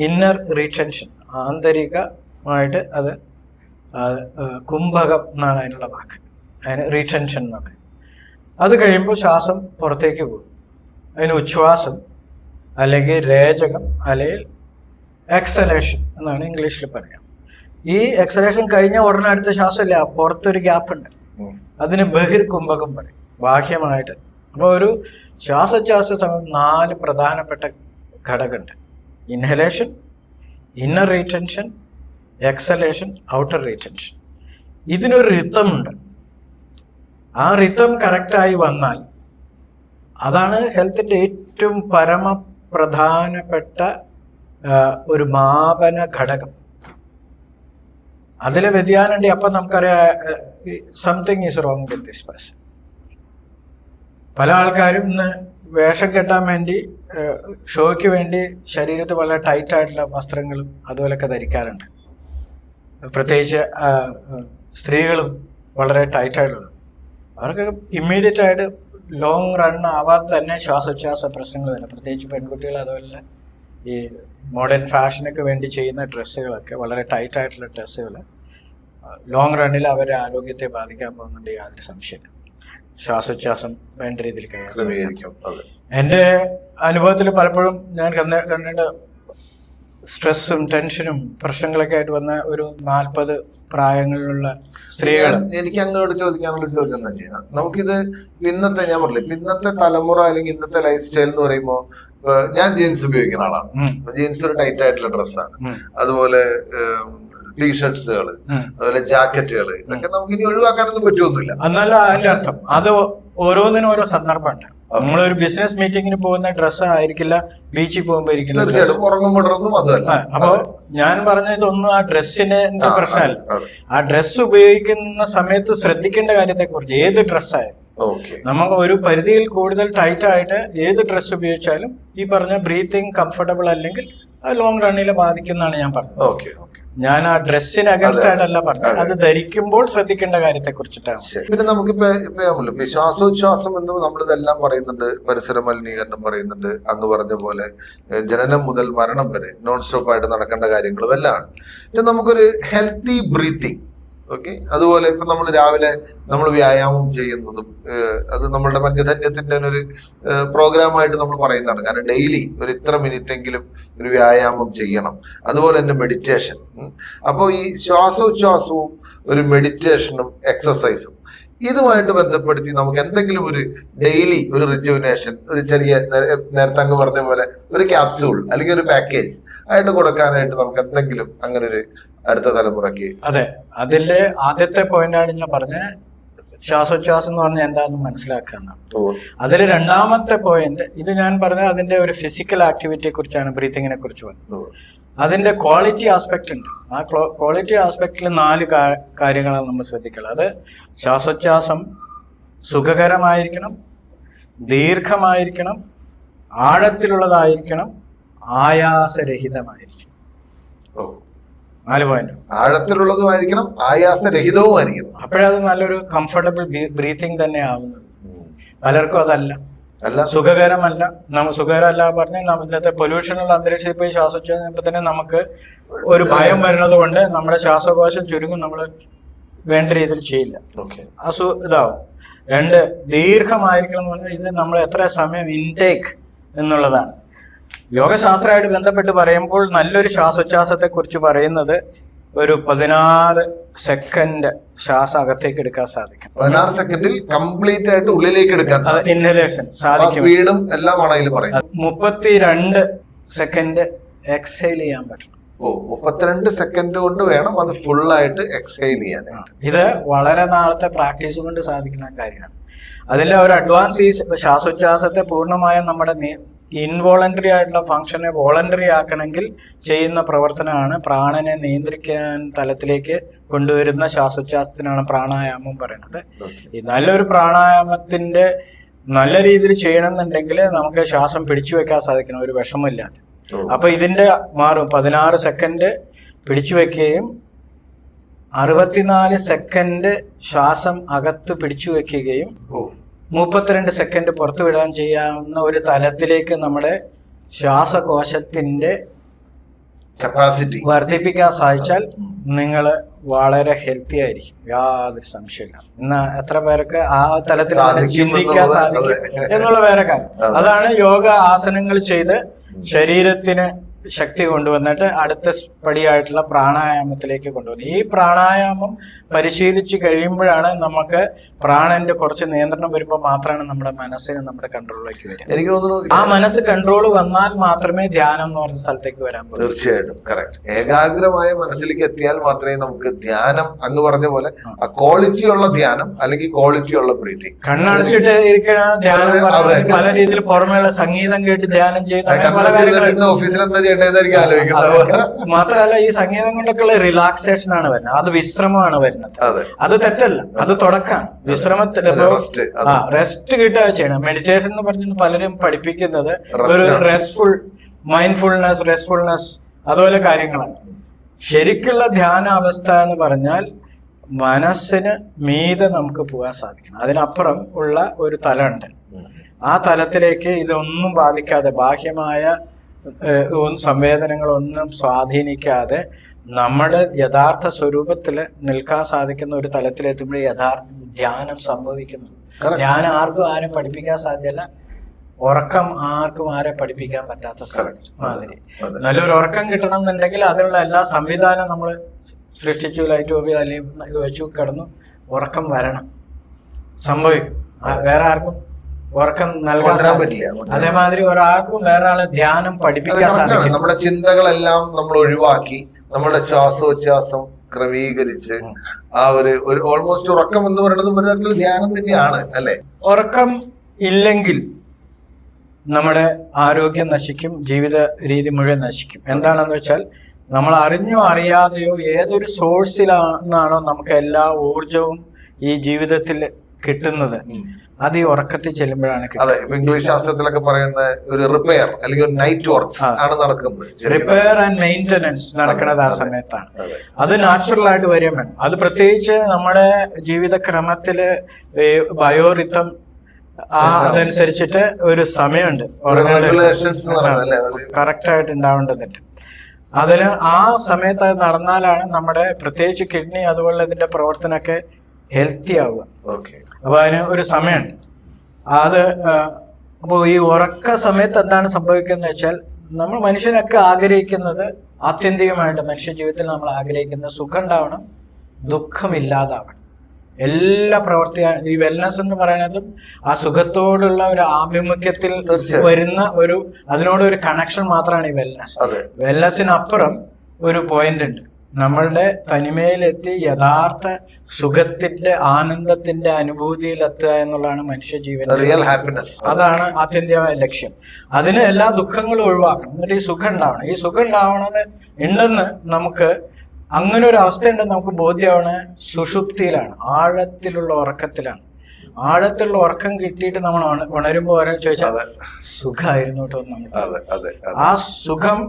ഇന്നർ റീടെൻഷൻ, ആന്തരികമായിട്ട് അത് കുംഭകം എന്നാണ് അതിനുള്ള വാക്ക്, അതിന് റീടെൻഷൻ എന്ന് പറയും. അത് കഴിയുമ്പോൾ ശ്വാസം പുറത്തേക്ക് പോകും. അതിന് ഉച്ഛ്വാസം അല്ലെങ്കിൽ രേചകം അല്ലെങ്കിൽ എക്സലേഷൻ എന്നാണ് ഇംഗ്ലീഷിൽ പറയാം. ഈ എക്സലേഷൻ കഴിഞ്ഞ ഉടനെ അടുത്ത ശ്വാസമില്ല, പുറത്തൊരു ഗ്യാപ്പ് ഉണ്ട്, അതിന് ബഹിർകുംഭകം പറയും, ബാഹ്യമായിട്ട്. അപ്പോൾ ഒരു ശ്വാസോച്ഛ്വാസ സമയം 4 പ്രധാനപ്പെട്ട ഘടകമുണ്ട്: inhalation, inner retention, exhalation, outer retention. ഇതിനൊരു റിത്തമുണ്ട്. ആ റിത്തം കറക്റ്റായി വന്നാൽ അതാണ് ഹെൽത്തിൻ്റെ ഏറ്റവും പരമപ്രധാനപ്പെട്ട ഒരു മാപന ഘടകം. അതിലെ വ്യതിയാനം ഉണ്ടെങ്കിൽ അപ്പം നമുക്കറിയാം something is wrong with this person. പല ആൾക്കാരും ഇന്ന് വേഷം കെട്ടാൻ വേണ്ടി, ഷോയ്ക്ക് വേണ്ടി ശരീരത്തിൽ വളരെ ടൈറ്റായിട്ടുള്ള വസ്ത്രങ്ങളും അതുപോലൊക്കെ ധരിക്കാറുണ്ട്. പ്രത്യേകിച്ച് സ്ത്രീകളും വളരെ ടൈറ്റായിട്ടുള്ളത്. അവർക്കൊക്കെ ഇമ്മീഡിയറ്റ് ആയിട്ട് ലോങ് റൺ ആവാതെ തന്നെ ശ്വാസോച്ഛ്വാസ പ്രശ്നങ്ങൾ വരും. പ്രത്യേകിച്ച് പെൺകുട്ടികൾ അതുപോലെ ഈ മോഡേൺ ഫാഷനൊക്കെ വേണ്ടി ചെയ്യുന്ന ഡ്രസ്സുകളൊക്കെ, വളരെ ടൈറ്റായിട്ടുള്ള ഡ്രസ്സുകൾ ലോങ് റണ്ണിൽ അവരുടെ ആരോഗ്യത്തെ ബാധിക്കാൻ പോകുന്നുണ്ട്, യാതൊരു സംശയമില്ല. ശ്വാസോച്ഛ്വാസം വേണ്ട രീതിയിൽ കഴിയാം. എൻ്റെ അനുഭവത്തിൽ പലപ്പോഴും ഞാൻ കണ്ടിട്ട് സ്ട്രെസ്സും ടെൻഷനും പ്രശ്നങ്ങളൊക്കെ ആയിട്ട് വന്ന ഒരു 40 പ്രായങ്ങളിലുള്ള സ്ത്രീകൾ. എനിക്ക് അങ്ങോട്ട് ചോദിക്കാനുള്ള ഒരു ചോദ്യം എന്താ വെച്ചാൽ, നമുക്കിത് ഇന്നത്തെ, ഞാൻ പറഞ്ഞില്ല, ഇന്നത്തെ തലമുറ അല്ലെങ്കിൽ ഇന്നത്തെ ലൈഫ് സ്റ്റൈൽ എന്ന് പറയുമ്പോൾ, ഞാൻ ജീൻസ് ഉപയോഗിക്കുന്ന ആളാണ്. ജീൻസ് ഒരു ടൈറ്റ് ആയിട്ടുള്ള ഡ്രസ്സാണ്. അതുപോലെ ടീഷർട്സുകൾ, അതുപോലെ ജാക്കറ്റുകൾ, ഇതൊക്കെ നമുക്ക് ഇനി ഒഴിവാക്കാനൊന്നും പറ്റുമൊന്നുമില്ല. എന്നല്ല അതിന്റെ അർത്ഥം. അത് ഓരോന്നിനും ഓരോ സന്ദർഭമുണ്ട്. നമ്മളൊരു ബിസിനസ് മീറ്റിങ്ങിന് പോകുന്ന ഡ്രസ്സ് ആയിരിക്കില്ല ബീച്ചിൽ പോകുമ്പോൾ ഇരിക്കുന്ന. അപ്പൊ ഞാൻ പറഞ്ഞ ഇതൊന്നും ആ ഡ്രസ്സിന്റെ പ്രശ്നമല്ല. ആ ഡ്രസ്സ് ഉപയോഗിക്കുന്ന സമയത്ത് ശ്രദ്ധിക്കേണ്ട കാര്യത്തെ കുറിച്ച്. ഏത് ഡ്രസ്സായാലും നമുക്ക് ഒരു പരിധിയിൽ കൂടുതൽ ടൈറ്റ് ആയിട്ട് ഏത് ഡ്രസ്സ് ഉപയോഗിച്ചാലും ഈ പറഞ്ഞ ബ്രീത്തിങ് കംഫർട്ടബിൾ അല്ലെങ്കിൽ അത് ലോങ് റണ്ണിൽ ബാധിക്കുന്നതാണ് ഞാൻ പറഞ്ഞത്. ഞാൻ ആ ഡ്രസ്സിന് അഗൻസ്റ്റ് ആയിട്ടല്ല പറഞ്ഞത്, അത് ധരിക്കുമ്പോൾ ശ്രദ്ധിക്കേണ്ട കാര്യത്തെ കുറിച്ചിട്ടാണ്. പിന്നെ നമുക്കിപ്പോ ശ്വാസോച്ഛ്വാസം എന്ന് നമ്മളിതെല്ലാം പറയുന്നുണ്ട്, പരിസര മലിനീകരണം പറയുന്നുണ്ട്, അങ്ങ് പറഞ്ഞ പോലെ ജനനം മുതൽ മരണം വരെ നോൺ സ്റ്റോപ്പ് ആയിട്ട് നടക്കേണ്ട കാര്യങ്ങളും എല്ലാം ആണ്. പക്ഷെ നമുക്കൊരു ഹെൽത്തി ബ്രീത്തിങ്, ഓക്കെ, അതുപോലെ ഇപ്പൊ നമ്മൾ രാവിലെ നമ്മൾ വ്യായാമം ചെയ്യുന്നതും അത് നമ്മളുടെ പഞ്ചധന്യത്തിന്റെ ഒരു പ്രോഗ്രാമായിട്ട് നമ്മൾ പറയുന്നതാണ്. കാരണം ഡെയിലി ഒരു ഇത്ര മിനിറ്റ് എങ്കിലും ഒരു വ്യായാമം ചെയ്യണം. അതുപോലെ തന്നെ മെഡിറ്റേഷൻ. അപ്പോൾ ഈ ശ്വാസോച്ഛ്വാസവും ഒരു മെഡിറ്റേഷനും എക്സസൈസും ഇതുമായിട്ട് ബന്ധപ്പെടുത്തി നമുക്ക് എന്തെങ്കിലും ഒരു ഡെയിലി ഒരു റിജുവിനേഷൻ, ഒരു ചെറിയ നേരത്തെ അങ്ങ് പറഞ്ഞ പോലെ ഒരു ക്യാപ്സ്യൂൾ അല്ലെങ്കിൽ ഒരു പാക്കേജ് ആയിട്ട് കൊടുക്കാനായിട്ട് നമുക്ക് എന്തെങ്കിലും അങ്ങനെ ഒരു അടുത്ത തലമുറയ്ക്ക്. അതെ, അതിന്റെ ആദ്യത്തെ പോയിന്റാണ് ഞാൻ പറഞ്ഞത്, ശ്വാസോച്ഛ്വാസം എന്ന് പറഞ്ഞാൽ എന്താണെന്ന് മനസ്സിലാക്കുക എന്നാണ്. അതിൽ രണ്ടാമത്തെ പോയിന്റ്, ഇത് ഞാൻ പറഞ്ഞത് അതിന്റെ ഒരു ഫിസിക്കൽ ആക്ടിവിറ്റിയെ കുറിച്ചാണ്, ബ്രീത്തിങ്ങിനെ കുറിച്ച് പറഞ്ഞത്. അതിന്റെ ക്വാളിറ്റി ആസ്പെക്ട് ഉണ്ട്. ആ ക്വാളിറ്റി ആസ്പെക്റ്റിൽ 4 കാര്യങ്ങളാണ് നമ്മൾ ശ്രദ്ധിക്കുന്നത്. അത് ശ്വാസോച്ഛ്വാസം സുഖകരമായിരിക്കണം, ദീർഘമായിരിക്കണം, ആഴത്തിലുള്ളതായിരിക്കണം, ആയാസരഹിതമായിരിക്കണം. 4 പോയിന്റ്. ആഴത്തിലുള്ളതുമായിരിക്കണം, ആയാസരഹിതവുമായിരിക്കണം. അപ്പോഴത് നല്ലൊരു കംഫർട്ടബിൾ ബ്രീത്തിങ് തന്നെ ആവുന്നത്. പലർക്കും അതല്ല, അല്ല സുഖകരമല്ല. സുഖകരമല്ല പറഞ്ഞാൽ ഇന്നത്തെ പൊല്യൂഷനുള്ള അന്തരീക്ഷത്തിൽ പോയി ശ്വാസോച്ഛ്വാസം തന്നെ നമുക്ക് ഒരു ഭയം വരുന്നത് കൊണ്ട് നമ്മുടെ ശ്വാസകോശം ചുരുങ്ങും, നമ്മൾ വേണ്ട രീതിയിൽ ചെയ്യില്ല, ഇതാവും. 2 ദീർഘമായിരിക്കണം എന്ന് പറഞ്ഞാൽ ഇത് നമ്മൾ എത്ര സമയം ഇൻടേക്ക് എന്നുള്ളതാണ്. യോഗശാസ്ത്രമായിട്ട് ബന്ധപ്പെട്ട് പറയുമ്പോൾ നല്ലൊരു ശ്വാസോച്ഛ്വാസത്തെ കുറിച്ച് പറയുന്നത് ഒരു 16 സെക്കൻഡ് ശ്വാസം അകത്തേക്ക് എടുക്കാൻ സാധിക്കും. 16 സെക്കൻഡിൽ കംപ്ലീറ്റ് ആയിട്ട് ഉള്ളിലേക്ക് എടുക്കാൻ ഇൻഹലേഷൻ സാധിക്കും. സ്പീഡും എല്ലാം ആണ് ഇതിൽ പറയുന്നത്. 32 സെക്കൻഡ് എക്സൈൽ ചെയ്യാൻ പറ്റും. 32 സെക്കൻഡ് കൊണ്ട് വേണം അത് ഫുൾ ആയിട്ട് എക്സൈൽ ചെയ്യാൻ. ഇത് വളരെ നാളത്തെ പ്രാക്ടീസ് കൊണ്ട് സാധിക്കുന്ന കാര്യമാണ്. അതിലെ ഒരു അഡ്വാൻസ് ഈ ശ്വാസോച്ഛ്വാസത്തെ പൂർണ്ണമായും നമ്മുടെ ഇൻവോളണ്ടറി ആയിട്ടുള്ള ഫംഗ്ഷനെ വോളണ്ടറി ആക്കണമെങ്കിൽ ചെയ്യുന്ന പ്രവർത്തനമാണ് പ്രാണനെ നിയന്ത്രിക്കാൻ തലത്തിലേക്ക് കൊണ്ടുവരുന്ന ശ്വാസോച്ഛ്വാസത്തിനാണ് പ്രാണായാമം പറയുന്നത്. ഈ നല്ലൊരു പ്രാണായാമത്തിന്റെ നല്ല രീതിയിൽ ചെയ്യണമെന്നുണ്ടെങ്കിൽ നമുക്ക് ശ്വാസം പിടിച്ചു വെക്കാൻ സാധിക്കണം, ഒരു വിഷമമില്ലാതെ. അപ്പൊ ഇതിന്റെ മാറും 16 സെക്കൻഡ് പിടിച്ചു വെക്കുകയും 64 സെക്കൻഡ് ശ്വാസം അകത്ത് പിടിച്ചു വെക്കുകയും 32 സെക്കൻഡ് പുറത്തു വിടാൻ ചെയ്യാവുന്ന ഒരു തലത്തിലേക്ക് നമ്മുടെ ശ്വാസകോശത്തിന്റെ കപ്പാസിറ്റി വർദ്ധിപ്പിക്കാൻ സാധിച്ചാൽ നിങ്ങൾ വളരെ ഹെൽത്തി ആയിരിക്കും, യാതൊരു സംശയമില്ല. ഇന്ന് എത്ര പേർക്ക് ആ തലത്തിൽ ചിന്തിക്കാൻ സാധിക്കും എന്നുള്ള വേറെ കാര്യം. അതാണ് യോഗ ആസനങ്ങൾ ചെയ്ത് ശരീരത്തിന് ശക്തി കൊണ്ടുവന്നിട്ട് അടുത്ത പടിയായിട്ടുള്ള പ്രാണായാമത്തിലേക്ക് കൊണ്ടുവന്നത്. ഈ പ്രാണായാമം പരിശീലിച്ച് കഴിയുമ്പോഴാണ് നമുക്ക് പ്രാണന്റെ കുറച്ച് നിയന്ത്രണം വരുമ്പോൾ മാത്രമാണ് നമ്മുടെ മനസ്സിന് നമ്മുടെ കൺട്രോളിലേക്ക് വരിക. എനിക്ക് തോന്നുന്നു ആ മനസ്സ് കൺട്രോൾ വന്നാൽ മാത്രമേ ധ്യാനം എന്ന് പറഞ്ഞ സ്ഥലത്തേക്ക് വരാൻ പറ്റൂ. തീർച്ചയായിട്ടും കറക്റ്റ്. ഏകാഗ്രമായ മനസ്സിലേക്ക് എത്തിയാൽ മാത്രമേ നമുക്ക് ധ്യാനം അങ്ങ് പറഞ്ഞ പോലെ ആ ക്വാളിറ്റി ഉള്ള ധ്യാനം അല്ലെങ്കിൽ ക്വാളിറ്റി ഉള്ള ബ്രീതിങ്. കണ്ണടച്ചിട്ട് ഇരിക്കുന്ന ധ്യാനം പല രീതിയിൽ പുറമേയുള്ള സംഗീതം കേട്ട് ധ്യാനം ചെയ്യുന്ന ഓഫീസിൽ എന്താ മാത്രല്ല ഈ സംഗീതം കൊണ്ടൊക്കെയുള്ള റിലാക്സേഷൻ ആണ് വരുന്നത്, അത് വിശ്രമമാണ് വരുന്നത്. അത് തെറ്റല്ല, അത് തുടക്കമാണ്. വിശ്രമത്തിൽ റെസ്റ്റ് കിട്ടുക ചെയ്യണം. മെഡിറ്റേഷൻ എന്ന് പറഞ്ഞ് പലരും പഠിപ്പിക്കുന്നത് ഒരു റെസ്റ്റ്ഫുൾനെസ് അതുപോലെ കാര്യങ്ങളാണ്. ശരിക്കുള്ള ധ്യാനാവസ്ഥ എന്ന് പറഞ്ഞാൽ മനസ്സിന് മീതെ നമുക്ക് പോകാൻ സാധിക്കണം. അതിനപ്പുറം ഉള്ള ഒരു തലമുണ്ട്. ആ തലത്തിലേക്ക് ഇതൊന്നും ബാധിക്കാതെ, ബാഹ്യമായ സംവേദനങ്ങളൊന്നും സ്വാധീനിക്കാതെ നമ്മുടെ യഥാർത്ഥ സ്വരൂപത്തിൽ നിൽക്കാൻ സാധിക്കുന്ന ഒരു തലത്തിലെത്തുമ്പോൾ യഥാർത്ഥ ധ്യാനം സംഭവിക്കുന്നു. ധ്യാനം ആരും പഠിപ്പിക്കാൻ സാധ്യമല്ല. ഉറക്കം ആരെ പഠിപ്പിക്കാൻ പറ്റാത്ത മാതിരി. നല്ലൊരു ഉറക്കം കിട്ടണം എന്നുണ്ടെങ്കിൽ അതിനുള്ള എല്ലാ സംവിധാനം നമ്മൾ സൃഷ്ടിച്ചു, ലൈറ്റ് ഓഫ് അല്ലെങ്കിൽ വെച്ചു കിടന്നു ഉറക്കം വരണം, സംഭവിക്കും. വേറെ ആർക്കും ഉറക്കം നൽകാൻ പറ്റില്ല. അതേമാതിരി ഒരാൾക്കും വേറെ ആളെ ധ്യാനം പഠിപ്പിക്കാൻ സാധിക്കും. നമ്മുടെ ചിന്തകളെല്ലാം നമ്മൾ ഒഴിവാക്കി നമ്മുടെ ശ്വാസോച്ഛ്വാസം ക്രമീകരിച്ച് ആ ഒരു ഓൾമോസ്റ്റ് ഉറക്കം എന്ന് പറയുന്നത് ഒരു തരത്തിൽ ധ്യാനം തന്നെയാണ് അല്ലെ. ഉറക്കം ഇല്ലെങ്കിൽ നമ്മുടെ ആരോഗ്യം നശിക്കും, ജീവിത രീതി മുഴുവൻ നശിക്കും. എന്താണെന്ന് വെച്ചാൽ നമ്മൾ അറിഞ്ഞോ അറിയാതെയോ ഏതൊരു സോഴ്സിലാണോ നമുക്ക് എല്ലാ ഊർജവും ഈ ജീവിതത്തിൽ കിട്ടുന്നത്, അത് ഈ ഉറക്കത്തിൽ ചെല്ലുമ്പോഴാണ്. അതെ, ഇംഗ്ലീഷ് ശാസ്ത്രത്തിലൊക്കെ പറയുന്ന ഒരു റിപ്പയർ അല്ലെങ്കിൽ ഒരു നൈറ്റ് വർക്ക്സ് ആണ് നടക്കുന്നത്. റിപ്പയർ ആൻഡ് മെയിൻ്റനൻസ് നടക്കുന്നത് ആ സമയത്താണ്. അത് നാച്ചുറൽ ആയിട്ട് വരികയും വേണം. അത് പ്രത്യേകിച്ച് നമ്മുടെ ജീവിതക്രമത്തില് ബയോറിത്തം അതനുസരിച്ചിട്ട് ഒരു സമയമുണ്ട്, കറക്റ്റ് ആയിട്ട് ഉണ്ടാവേണ്ടതുണ്ട്. അതിന് ആ സമയത്ത് അത് നടന്നാലാണ് നമ്മുടെ പ്രത്യേകിച്ച് കിഡ്നി അതുപോലെ ഇതിന്റെ പ്രവർത്തനമൊക്കെ ഹെൽത്തി ആവുക. അപ്പൊ അതിന് ഒരു സമയമുണ്ട്. അപ്പോൾ ഈ ഉറക്ക സമയത്ത് എന്താണ് സംഭവിക്കുന്നത് വെച്ചാൽ നമ്മൾ മനുഷ്യനൊക്കെ ആഗ്രഹിക്കുന്നത്, ആത്യന്തികമായിട്ട് മനുഷ്യ ജീവിതത്തിൽ നമ്മൾ ആഗ്രഹിക്കുന്നത് സുഖം ഉണ്ടാവണം, ദുഃഖമില്ലാതാവണം. എല്ലാ ഈ വെൽനസ് എന്ന് പറയുന്നതും ആ സുഖത്തോടുള്ള ഒരു ആഭിമുഖ്യത്തിൽ വരുന്ന അതിനോട് ഒരു കണക്ഷൻ മാത്രമാണ് ഈ വെൽനസ്. വെൽനസിനപ്പുറം ഒരു പോയിന്റ് ഉണ്ട്. നമ്മളുടെ തനിമയിലെത്തി യഥാർത്ഥ സുഖത്തിന്റെ ആനന്ദത്തിന്റെ അനുഭൂതിയിലെത്തുക എന്നുള്ളതാണ് മനുഷ്യജീവൻ റിയൽ ഹാപ്പിനെസ്. അതാണ് ആത്യന്തികമായ ലക്ഷ്യം. അതിന് എല്ലാ ദുഃഖങ്ങളും ഒഴിവാക്കണം, എന്നിട്ട് ഈ സുഖം ഉണ്ടാവണം. ഈ സുഖം ഉണ്ടാവണത് ഉണ്ടെന്ന് നമുക്ക് അങ്ങനെ ഒരു അവസ്ഥ ഉണ്ടെന്ന് നമുക്ക് ബോധ്യമാണ് സുഷുപ്തിയിലാണ്, ആഴത്തിലുള്ള ഉറക്കത്തിലാണ്. ആഴത്തിലുള്ള ഉറക്കം കിട്ടിയിട്ട് നമ്മൾ ഉണരുമ്പോൾ ഓരോ ചോദിച്ചാൽ സുഖമായിരുന്നു കേട്ടോ നമുക്ക്. ആ സുഖം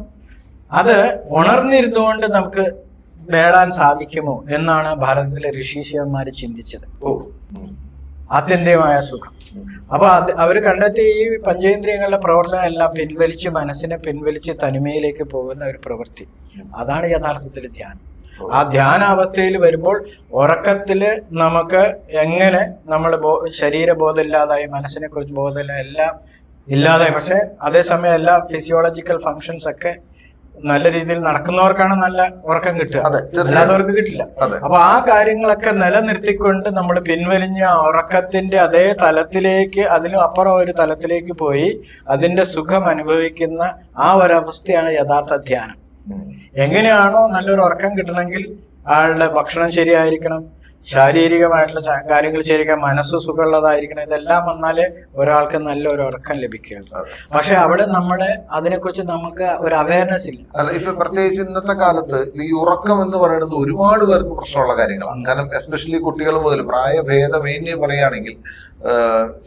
അത് ഉണർന്നിരുന്നുകൊണ്ട് നമുക്ക് നേടാൻ സാധിക്കുമോ എന്നാണ് ഭാരതത്തിലെ ഋഷീശ്വരന്മാര് ചിന്തിച്ചത്. ആത്യന്തികമായ സുഖം. അപ്പൊ അവര് കണ്ടെത്തി ഈ പഞ്ചേന്ദ്രിയങ്ങളുടെ പ്രവർത്തനം എല്ലാം പിൻവലിച്ച് മനസ്സിനെ പിൻവലിച്ച് തനിമയിലേക്ക് പോകുന്ന ഒരു പ്രവൃത്തി, അതാണ് യഥാർത്ഥത്തിൽ ധ്യാനം. ആ ധ്യാനാവസ്ഥയിൽ വരുമ്പോൾ ഉറക്കത്തില് നമുക്ക് എങ്ങനെ നമ്മൾ ശരീരബോധം ഇല്ലാതായി, മനസ്സിനെ കുറിച്ച് ബോധമില്ല, എല്ലാം ഇല്ലാതായി. പക്ഷെ അതേസമയം എല്ലാ ഫിസിയോളജിക്കൽ ഫങ്ഷൻസ് ഒക്കെ നല്ല രീതിയിൽ നടക്കുന്നവർക്കാണ് നല്ല ഉറക്കം കിട്ടുക, അല്ലാത്തവർക്ക് കിട്ടില്ല. അപ്പൊ ആ കാര്യങ്ങളൊക്കെ നിലനിർത്തിക്കൊണ്ട് നമ്മൾ പിൻവലിഞ്ഞ ഉറക്കത്തിന്റെ അതേ തലത്തിലേക്ക്, അതിലും അപ്പുറം ഒരു തലത്തിലേക്ക് പോയി അതിന്റെ സുഖം അനുഭവിക്കുന്ന ആ ഒരവസ്ഥയാണ് യഥാർത്ഥ ധ്യാനം. എങ്ങനെയാണോ നല്ലൊരു ഉറക്കം കിട്ടണമെങ്കിൽ ആളുടെ ഭക്ഷണം ശരിയായിരിക്കണം, ശാരീരികമായിട്ടുള്ള കാര്യങ്ങൾ ശരിയാക്കാൻ മനസ്സ് സുഖമുള്ളതായിരിക്കണം. ഇതെല്ലാം വന്നാല് ഒരാൾക്ക് നല്ലൊരു ഉറക്കം ലഭിക്കുകയുള്ളൂ. പക്ഷെ അവിടെ നമ്മുടെ അതിനെക്കുറിച്ച് നമുക്ക് ഒരു അവയർനെസ് ഇല്ല. അല്ല, ഇപ്പൊ പ്രത്യേകിച്ച് ഇന്നത്തെ കാലത്ത് ഈ ഉറക്കം എന്ന് പറയുന്നത് ഒരുപാട് പേർക്ക് പ്രശ്നമുള്ള കാര്യങ്ങളാണ്. കാരണം എസ്പെഷ്യലി കുട്ടികൾ മുതൽ പ്രായഭേദമേന്യം പറയുകയാണെങ്കിൽ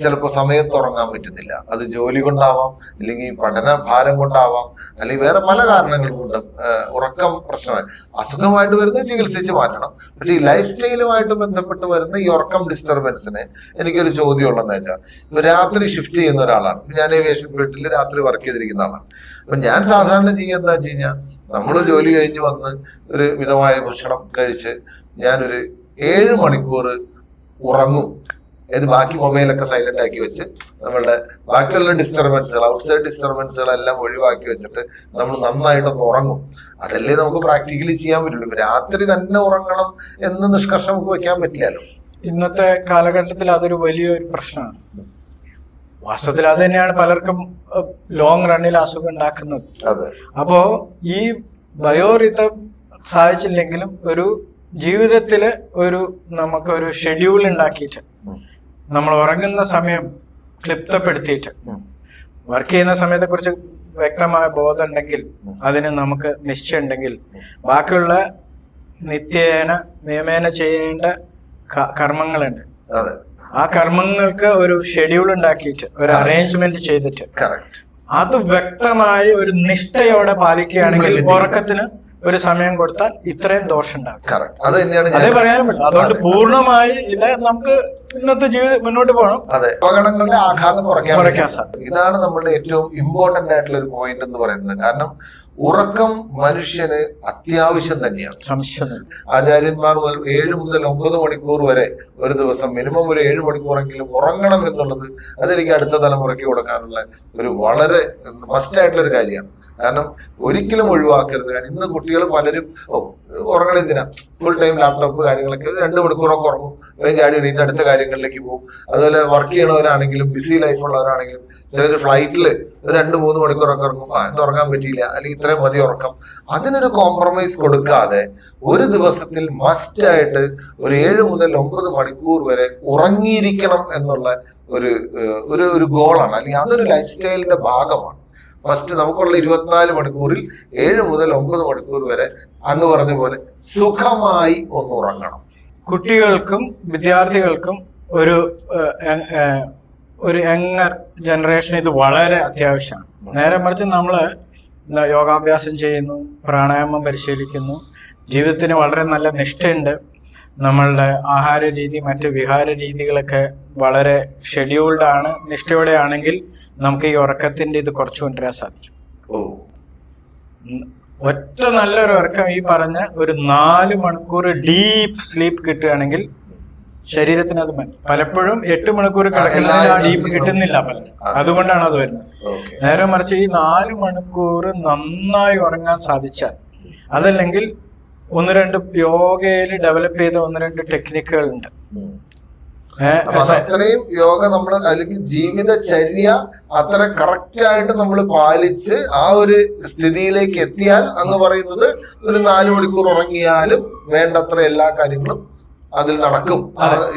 ചിലപ്പോൾ സമയത്ത് ഉറങ്ങാൻ പറ്റുന്നില്ല. അത് ജോലി കൊണ്ടാവാം, അല്ലെങ്കിൽ പഠന ഭാരം കൊണ്ടാവാം, അല്ലെങ്കിൽ വേറെ പല കാരണങ്ങൾ കൊണ്ടും ഉറക്കം പ്രശ്നമായി. അസുഖമായിട്ട് വരുന്നത് ചികിത്സിച്ച് മാറ്റണം. പക്ഷെ ഈ ലൈഫ് സ്റ്റൈലുമായിട്ട് ബന്ധപ്പെട്ട് വരുന്ന ഈ ഉറക്കം ഡിസ്റ്റർബൻസിന് എനിക്കൊരു ചോദ്യം ഉള്ളതെന്ന് വെച്ചാൽ, ഇപ്പൊ രാത്രി ഷിഫ്റ്റ് ചെയ്യുന്ന ഒരാളാണ്. ഞാൻ ഏവിയേഷൻ ഫീൽഡിൽ രാത്രി വർക്ക് ചെയ്തിരിക്കുന്ന ആളാണ്. അപ്പൊ ഞാൻ സാധാരണ ചെയ്യുക എന്താ വെച്ച് കഴിഞ്ഞാൽ, നമ്മൾ ജോലി കഴിഞ്ഞ് വന്ന് ഒരു മിതമായ ഭക്ഷണം കഴിച്ച് ഞാനൊരു 7 മണിക്കൂർ ഉറങ്ങും. ബാക്കി മൊബൈലൊക്കെ സൈലന്റ് ആക്കി വെച്ച് നമ്മളുടെ ബാക്കിയുള്ള ഡിസ്റ്റർബൻസുകൾ, ഔട്ട്സൈഡ് ഡിസ്റ്റർബൻസുകളെല്ലാം ഒഴിവാക്കി വെച്ചിട്ട് നമ്മൾ നന്നായിട്ടൊന്ന് ഉറങ്ങും. അതല്ലേ നമുക്ക് പ്രാക്ടിക്കലി ചെയ്യാൻ പറ്റുള്ളൂ. രാത്രി തന്നെ ഉറങ്ങണം എന്ന് നിഷ്കർഷം നമുക്ക് വെക്കാൻ പറ്റില്ലല്ലോ. ഇന്നത്തെ കാലഘട്ടത്തിൽ അതൊരു വലിയൊരു പ്രശ്നമാണ്. വാസ്തവത്തിൽ അത് തന്നെയാണ് പലർക്കും ലോങ് റണ്ണിൽ അസുഖം ഉണ്ടാക്കുന്നത്. അപ്പോ ഈ ബയോറിതം സാധിച്ചില്ലെങ്കിലും ഒരു ജീവിതത്തില് നമുക്കൊരു ഷെഡ്യൂൾ ഉണ്ടാക്കിയിട്ട് നമ്മൾ ഉറങ്ങുന്ന സമയം ക്ലിപ്തപ്പെടുത്തിയിട്ട് വർക്ക് ചെയ്യുന്ന സമയത്തെ കുറിച്ച് വ്യക്തമായ ബോധം ഉണ്ടെങ്കിൽ, അതിന് നമുക്ക് നിശ്ചയം ഉണ്ടെങ്കിൽ, ബാക്കിയുള്ള നിയമേന ചെയ്യേണ്ട കർമ്മങ്ങളുണ്ട്. ആ കർമ്മങ്ങൾക്ക് ഒരു ഷെഡ്യൂൾ ഉണ്ടാക്കിയിട്ട് ഒരു അറേഞ്ച്മെന്റ് ചെയ്തിട്ട് അത് വ്യക്തമായി ഒരു നിഷ്ഠയോടെ പാലിക്കുകയാണെങ്കിൽ ഉറക്കത്തിന് ഒരു സമയം കൊടുത്താൽ ഇത്രയും ദോഷം ഉണ്ടാകും. അതേ പറയാനും പറ്റില്ല. അതുകൊണ്ട് പൂർണ്ണമായി ഇല്ല, നമുക്ക് ഇന്നത്തെ ജീവിതം മുന്നോട്ട് പോകണം. അതെ, അപകടങ്ങളുടെ ആഘാതം കുറയ്ക്കാൻ സാധിക്കും. ഇതാണ് നമ്മളുടെ ഏറ്റവും ഇമ്പോർട്ടന്റ് ആയിട്ടുള്ള ഒരു പോയിന്റ് എന്ന് പറയുന്നത്. കാരണം ഉറക്കം മനുഷ്യന് അത്യാവശ്യം തന്നെയാണ്. ആചാര്യന്മാർ 7 മുതൽ 9 മണിക്കൂർ വരെ ഒരു ദിവസം മിനിമം ഒരു 7 മണിക്കൂറെങ്കിലും ഉറങ്ങണം എന്നുള്ളത് അതെനിക്ക് അടുത്ത തലമുറയ്ക്ക് കൊടുക്കാനുള്ള ഒരു വളരെ മസ്റ്റ് ആയിട്ടുള്ള ഒരു കാര്യമാണ്. കാരണം ഒരിക്കലും ഒഴിവാക്കരുത്. കാരണം ഇന്ന് കുട്ടികൾ പലരും ഉറങ്ങണെന്തിനാ, ഫുൾ ടൈം ലാപ്ടോപ്പ് കാര്യങ്ങളൊക്കെ 2 മണിക്കൂറൊക്കെ ഉറങ്ങും, ചാടി എണീറ്റ് അടുത്ത കാര്യങ്ങളിലേക്ക് പോകും. അതുപോലെ വർക്ക് ചെയ്യണവരാണെങ്കിലും ബിസി ലൈഫുള്ളവരാണെങ്കിലും ചിലർ ഫ്ലൈറ്റിൽ 2-3 മണിക്കൂറൊക്കെ ഉറങ്ങും. ഇത് ഉറങ്ങാൻ പറ്റിയില്ല, അല്ലെങ്കിൽ ഇത്രയും മതി ഉറക്കം. അതിനൊരു കോംപ്രമൈസ് കൊടുക്കാതെ ഒരു ദിവസത്തിൽ മസ്റ്റ് ആയിട്ട് ഒരു 7 മുതൽ 9 മണിക്കൂർ വരെ ഉറങ്ങിയിരിക്കണം എന്നുള്ള ഒരു ഗോളാണ്, അല്ലെങ്കിൽ അതൊരു ലൈഫ് സ്റ്റൈലിന്റെ ഭാഗമാണ്. ഫസ്റ്റ് നമുക്കുള്ള 24 മണിക്കൂറിൽ 7 മുതൽ 9 മണിക്കൂർ വരെ അന്ന് പറഞ്ഞ പോലെ സുഖമായി ഒന്ന് ഉറങ്ങണം. കുട്ടികൾക്കും വിദ്യാർത്ഥികൾക്കും ഒരു യങ്ങർ ജനറേഷൻ ഇത് വളരെ അത്യാവശ്യമാണ്. നേരെ മറിച്ച് നമ്മൾ യോഗാഭ്യാസം ചെയ്യുന്നു, പ്രാണായാമം പരിശീലിക്കുന്നു, ജീവിതത്തിന് വളരെ നല്ല നിഷ്ഠയുണ്ട്, നമ്മളുടെ ആഹാര രീതി മറ്റ് വിഹാര രീതികളൊക്കെ വളരെ ഷെഡ്യൂൾഡ് ആണ്, നിഷ്ഠയോടെ ആണെങ്കിൽ നമുക്ക് ഈ ഉറക്കത്തിന്റെ ഇത് കുറച്ചു കൊണ്ടുവരാൻ സാധിക്കും. ഒറ്റ നല്ലൊരു ഉറക്കം, ഈ പറഞ്ഞ ഒരു 4 മണിക്കൂർ ഡീപ്പ് സ്ലീപ്പ് കിട്ടുകയാണെങ്കിൽ ശരീരത്തിന് അത് മതി. പലപ്പോഴും 8 മണിക്കൂർ കിടക്കുന്നതിന് ആ ഡീപ്പ് കിട്ടുന്നില്ല പലരും, അതുകൊണ്ടാണ് അത് വരുന്നത്. നേരെ മറിച്ച് ഈ 4 മണിക്കൂർ നന്നായി ഉറങ്ങാൻ സാധിച്ചാൽ, അതല്ലെങ്കിൽ 1-2 യോഗയിൽ ഡെവലപ്പ് ചെയ്ത 1-2 ടെക്നിക്കുകൾ ഉണ്ട്. അപ്പൊ അത്രയും യോഗ നമ്മൾ അല്ലെങ്കിൽ ജീവിതചര്യ അത്ര കറക്റ്റ് ആയിട്ട് നമ്മൾ പാലിച്ച് ആ ഒരു സ്ഥിതിയിലേക്ക് എത്തിയാൽ എന്ന് പറയുന്നത് ഒരു 4 മണിക്കൂർ ഉറങ്ങിയാലും വേണ്ടത്ര എല്ലാ കാര്യങ്ങളും അതിൽ നടക്കും.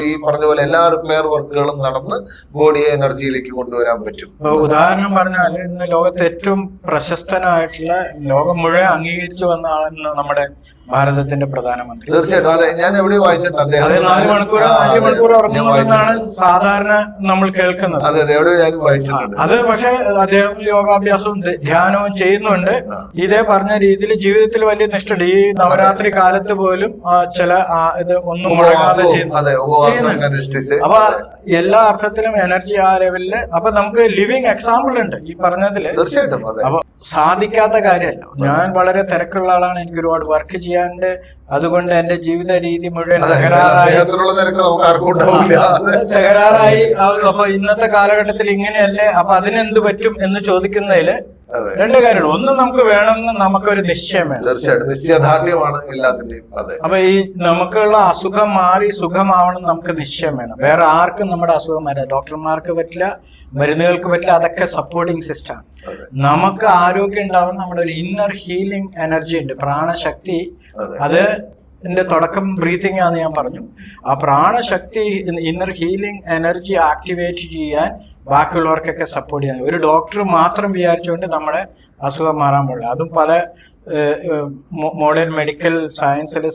ഈ പറഞ്ഞ പോലെ എല്ലാ റിപ്പയർ വർക്കുകളും നടന്ന് ബോഡിയെ എനർജിയിലേക്ക് കൊണ്ടുവരാൻ പറ്റും. ഉദാഹരണം പറഞ്ഞാൽ ഇന്ന് ലോകത്തെ ഏറ്റവും പ്രശസ്തനായിട്ടുള്ള ലോകം മുഴുവൻ അംഗീകരിച്ചു വന്ന ആളെന്ന് നമ്മുടെ ഭാരതത്തിന്റെ പ്രധാനമന്ത്രി. തീർച്ചയായിട്ടും അതെ, ഞാൻ എവിടെയും വായിച്ചിട്ടുണ്ട്. 4 മണിക്കൂർ 5 മണിക്കൂർ ഉറങ്ങുന്നതാണ് സാധാരണ നമ്മൾ കേൾക്കുന്നത്. അതെ അതെ, എവിടെയോ ഞാൻ വായിച്ചിട്ടുണ്ട്. അത് പക്ഷെ അദ്ദേഹം യോഗാഭ്യാസവും ധ്യാനവും ചെയ്യുന്നുണ്ട്. ഇതേ പറഞ്ഞ രീതിയിൽ ജീവിതത്തിൽ വലിയ നിഷ്ഠയുണ്ട്. ഈ നവരാത്രി കാലത്ത് പോലും ചില ഇത് ഒന്നും മുടങ്ങാതെ ചെയ്യുന്നുണ്ട്. അപ്പൊ എല്ലാ അർത്ഥത്തിലും എനർജി ആ ലെവലില്. അപ്പൊ നമുക്ക് ലിവിങ് എക്സാമ്പിൾ ഉണ്ട് ഈ പറഞ്ഞതില്. തീർച്ചയായിട്ടും അപ്പൊ സാധിക്കാത്ത കാര്യമല്ല. ഞാൻ വളരെ തിരക്കുള്ള ആളാണ്, എനിക്ക് ഒരുപാട് വർക്ക് ചെയ്യാനുണ്ട്. അതുകൊണ്ട് എന്റെ ജീവിത രീതി മുഴുവൻ തകരാറായി. അപ്പൊ ഇന്നത്തെ കാലഘട്ടത്തിൽ ഇങ്ങനെയല്ലേ, അപ്പൊ അതിനെന്ത് പറ്റും എന്ന് ചോദിക്കുന്നതില് 2 കാര്യങ്ങൾ. ഒന്ന്, നമുക്ക് വേണമെന്ന് നമുക്കൊരു നിശ്ചയം വേണം. തീർച്ചയായിട്ടും നിശ്ചയദാർഢ്യമാണ് എല്ലാത്തിന്റെയും. അപ്പൊ ഈ നമുക്കുള്ള അസുഖം മാറി സുഖമാവണം, നമുക്ക് നിശ്ചയം വേണം. വേറെ ആർക്കും നമ്മുടെ അസുഖം വരാം. ഡോക്ടർമാർക്ക് പറ്റില്ല, മരുന്നുകൾക്ക് പറ്റില്ല. അതൊക്കെ സപ്പോർട്ടിങ് സിസ്റ്റം ആണ്. നമുക്ക് ആരോഗ്യം ഉണ്ടാവുന്ന നമ്മുടെ ഒരു ഇന്നർ ഹീലിംഗ് എനർജി ഉണ്ട്, പ്രാണശക്തി. അത് ഇതിന്റെ തുടക്കം ബ്രീത്തിങ് ആണെന്ന് ഞാൻ പറഞ്ഞു. ആ പ്രാണശക്തി ഇന്നർ ഹീലിംഗ് എനർജി ആക്ടിവേറ്റ് ചെയ്യാൻ ബാക്കിയുള്ളവർക്കൊക്കെ സപ്പോർട്ട് ചെയ്യാൻ. ഒരു ഡോക്ടർ മാത്രം വിചാരിച്ചുകൊണ്ട് നമ്മുടെ അസുഖം മാറാൻ പാടില്ല. അതും പല മോഡേൺ മെഡിക്കൽ സയൻസിൽ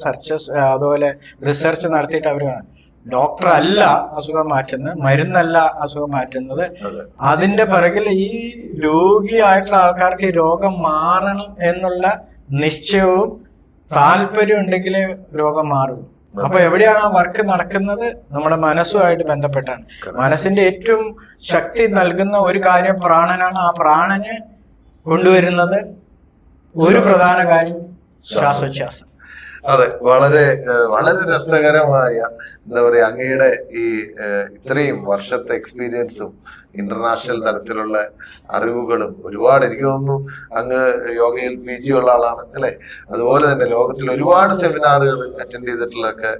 അതുപോലെ റിസർച്ച് നടത്തിയിട്ട് അവർ ഡോക്ടർ അല്ല അസുഖം മാറ്റുന്നത്, മരുന്നല്ല അസുഖം മാറ്റുന്നത്. അതിന്റെ പിറകിൽ ഈ രോഗിയായിട്ടുള്ള ആൾക്കാർക്ക് രോഗം മാറണം എന്നുള്ള നിശ്ചയവും താല്പര്യം ഉണ്ടെങ്കിലേ രോഗം മാറുള്ളൂ. അപ്പൊ എവിടെയാണ് ആ വർക്ക് നടക്കുന്നത്? നമ്മുടെ മനസ്സുമായിട്ട് ബന്ധപ്പെട്ടാണ്. മനസ്സിന്റെ ഏറ്റവും ശക്തി നൽകുന്ന ഒരു കാര്യം പ്രാണനാണ്. ആ പ്രാണന് കൊണ്ടുവരുന്നത് ഒരു പ്രധാന കാര്യം ശ്വാസോച്ഛ്വാസം. അതെ, വളരെ വളരെ രസകരമായ എന്താ പറയാ, അങ്ങയുടെ ഈ ഇത്രയും വർഷത്തെ എക്സ്പീരിയൻസും ഇന്റർനാഷണൽ തലത്തിലുള്ള അറിവുകളും ഒരുപാട്. എനിക്ക് തോന്നുന്നു അങ്ങ് യോഗയിൽ PG ഉള്ള ആളാണ് അല്ലെ? അതുപോലെ തന്നെ ലോകത്തിൽ ഒരുപാട് സെമിനാറുകൾ അറ്റൻഡ് ചെയ്തിട്ടുള്ളതൊക്കെ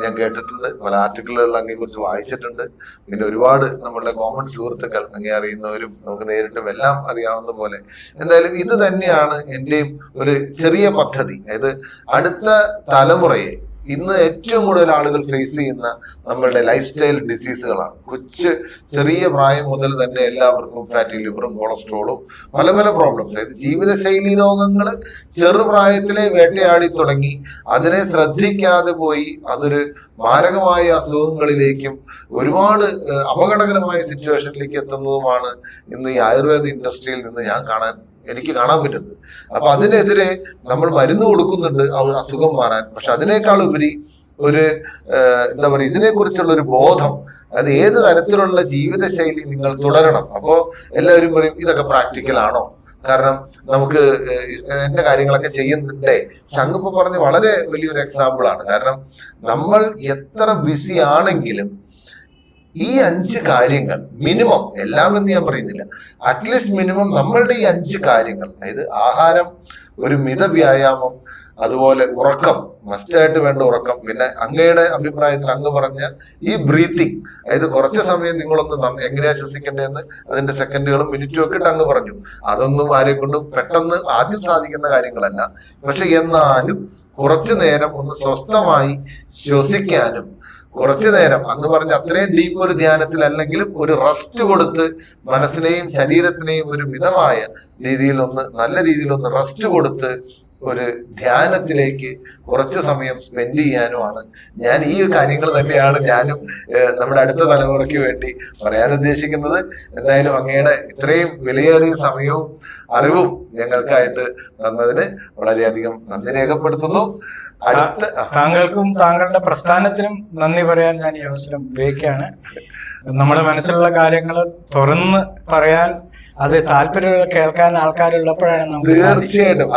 ഞാൻ കേട്ടിട്ടുണ്ട്. പല ആർട്ടിക്കിളുകളിൽ അങ്ങയെ കുറിച്ച് വായിച്ചിട്ടുണ്ട്. പിന്നെ ഒരുപാട് നമ്മളുടെ കോമൺ സുഹൃത്തുക്കൾ, അങ്ങേ അറിയുന്നവരും നമുക്ക് നേരിട്ടും എല്ലാം അറിയാവുന്ന പോലെ. എന്തായാലും ഇത് തന്നെയാണ് എന്റെയും ഒരു ചെറിയ പദ്ധതി. അതായത് അടുത്ത തലമുറയെ ഇന്ന് ഏറ്റവും കൂടുതൽ ആളുകൾ ഫേസ് ചെയ്യുന്ന നമ്മളുടെ ലൈഫ് സ്റ്റൈൽ ഡിസീസുകളാണ്. ചെറിയ പ്രായം മുതൽ തന്നെ എല്ലാവർക്കും ഫാറ്റി ലിവറും കൊളസ്ട്രോളും പല പല പ്രോബ്ലംസ്. അതായത് ജീവിതശൈലി രോഗങ്ങൾ ചെറുപ്രായത്തിലെ വേട്ടയാടി തുടങ്ങി അതിനെ ശ്രദ്ധിക്കാതെ പോയി അതൊരു മാരകമായ അസുഖങ്ങളിലേക്കും ഒരുപാട് അപകടകരമായ സിറ്റുവേഷനിലേക്ക് എത്തുന്നതുമാണ് ഇന്ന് ഈ ആയുർവേദ ഇൻഡസ്ട്രിയിൽ നിന്ന് എനിക്ക് കാണാൻ പറ്റുന്നത്. അപ്പൊ അതിനെതിരെ നമ്മൾ മരുന്ന് കൊടുക്കുന്നുണ്ട് അസുഖം മാറാൻ. പക്ഷെ അതിനേക്കാൾ ഉപരി ഒരു എന്താ പറയുക, ഇതിനെക്കുറിച്ചുള്ള ഒരു ബോധം, അത് ഏത് തരത്തിലുള്ള ജീവിതശൈലി നിങ്ങൾ തുടരണം. അപ്പോ എല്ലാവരും പറയും ഇതൊക്കെ പ്രാക്ടിക്കൽ ആണോ, കാരണം നമുക്ക് എന്റെ കാര്യങ്ങളൊക്കെ ചെയ്യുന്നുണ്ടേ. പക്ഷെ അങ്ങിപ്പോ പറഞ്ഞ വളരെ വലിയൊരു എക്സാമ്പിൾ ആണ്. കാരണം നമ്മൾ എത്ര ബിസി ആണെങ്കിലും ഈ 5 കാര്യങ്ങൾ മിനിമം, എല്ലാം എന്ന് ഞാൻ പറയുന്നില്ല, അറ്റ്ലീസ്റ്റ് മിനിമം നമ്മളുടെ ഈ 5 കാര്യങ്ങൾ, അതായത് ആഹാരം, ഒരു മിത വ്യായാമം, അതുപോലെ ഉറക്കം, മസ്റ്റായിട്ട് വേണ്ട ഉറക്കം, പിന്നെ അങ്ങയുടെ അഭിപ്രായത്തിൽ അങ്ങ് പറഞ്ഞ ഈ ബ്രീത്തിങ്, അതായത് കുറച്ച് സമയം നിങ്ങളൊന്ന് എങ്ങനെയാ ശ്വസിക്കേണ്ടതെന്ന് അതിന്റെ സെക്കൻഡുകളും മിനിറ്റും ഒക്കെ ഇട്ട് അങ്ങ് പറഞ്ഞു. അതൊന്നും ആരെ കൊണ്ടും പെട്ടെന്ന് ആദ്യം സാധിക്കുന്ന കാര്യങ്ങളല്ല. പക്ഷെ എന്നാലും കുറച്ചു നേരം ഒന്ന് സ്വസ്ഥമായി ശ്വസിക്കാനും, കുറച്ചു നേരം അങ്ങ് പറഞ്ഞ അത്രയും ഡീപ്പ് ഒരു ധ്യാനത്തിൽ അല്ലെങ്കിലും ഒരു റെസ്റ്റ് കൊടുത്ത് മനസ്സിനെയും ശരീരത്തിനെയും ഒരു മിതമായ രീതിയിൽ നല്ല രീതിയിൽ റെസ്റ്റ് കൊടുത്ത് ഒരു ധ്യാനത്തിലേക്ക് കുറച്ച് സമയം സ്പെൻഡ് ചെയ്യാനുമാണ് ഞാൻ. ഈ കാര്യങ്ങൾ തന്നെയാണ് ഞാനും നമ്മുടെ അടുത്ത തലമുറയ്ക്ക് വേണ്ടി പറയാൻ ഉദ്ദേശിക്കുന്നത്. എന്തായാലും അങ്ങയുടെ ഇത്രയും വിലയേറിയ സമയവും അറിവും ഞങ്ങൾക്കായിട്ട് തന്നതിന് വളരെയധികം നന്ദി രേഖപ്പെടുത്തുന്നു. താങ്കൾക്കും താങ്കളുടെ പ്രസ്ഥാനത്തിനും നന്ദി പറയാൻ ഞാൻ ഈ അവസരം ഉപയോഗിക്കുകയാണ്. നമ്മുടെ മനസ്സിലുള്ള കാര്യങ്ങൾ തുറന്ന് പറയാൻ അത് താല്പര്യം കേൾക്കാൻ ആൾക്കാരുള്ളപ്പോഴാണ് നമുക്ക് തീർച്ചയായിട്ടും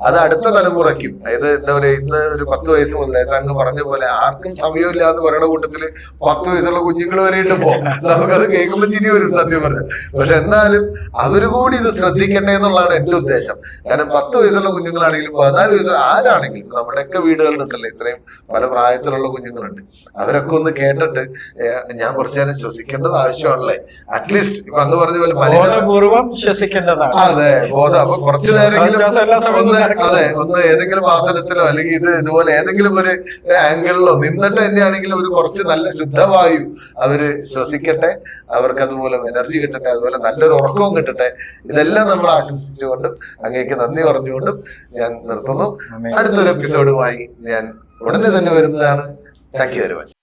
അത് അടുത്ത തലമുറയ്ക്കും, അതായത് എന്താ പറയാ, ഇന്ന് ഒരു 10 വയസ്സ് മുതലേ അങ്ങ് പറഞ്ഞ പോലെ ആർക്കും സമയമില്ല എന്ന് പറയുന്ന കൂട്ടത്തില് 10 വയസ്സുള്ള കുഞ്ഞുങ്ങൾ വരെ ഉണ്ട് പോ. നമുക്കത് കേൾക്കുമ്പോൾ ചിരി വരും സത്യം പറഞ്ഞ. പക്ഷെ എന്നാലും അവര് കൂടി ഇത് ശ്രദ്ധിക്കട്ടെ എന്നുള്ളതാണ് എന്റെ ഉദ്ദേശം. കാരണം 10 വയസ്സുള്ള കുഞ്ഞുങ്ങളാണെങ്കിലും 14 വയസ്സുള്ള ആരാണെങ്കിലും നമ്മുടെയൊക്കെ വീടുകളിലുണ്ടല്ലോ ഇത്രയും പല പ്രായത്തിലുള്ള കുഞ്ഞുങ്ങളുണ്ട്. അവരൊക്കെ ഒന്ന് കേട്ടിട്ട് ഞാൻ കുറച്ചു നേരം ശ്വസിക്കേണ്ടത് ആവശ്യമാണല്ലേ, അറ്റ്ലീസ്റ്റ് ഇപ്പൊ അന്ന് പറഞ്ഞ പോലെ ശ്വസിക്കേണ്ടതാണ്. അതെ, ബോധം. അപ്പൊ കുറച്ചു നേരമെങ്കിലും ഒന്ന് ഏതെങ്കിലും ആസനത്തിലോ അല്ലെങ്കിൽ ഇതുപോലെ ഏതെങ്കിലും ഒരു ആംഗിളിലോ നിന്നിട്ട് തന്നെയാണെങ്കിലും ഒരു കുറച്ച് നല്ല ശുദ്ധവായു അവര് ശ്വസിക്കട്ടെ, അവർക്ക് അതുപോലെ എനർജി കിട്ടട്ടെ, അതുപോലെ നല്ലൊരു ഉറക്കവും കിട്ടട്ടെ. ഇതെല്ലാം നമ്മൾ ആശംസിച്ചുകൊണ്ടും അങ്ങേക്ക് നന്ദി പറഞ്ഞുകൊണ്ടും ഞാൻ നിർത്തുന്നു. അടുത്തൊരു എപ്പിസോഡുമായി ഞാൻ ഉടനെ തന്നെ വരുന്നതാണ്. Thank you very much.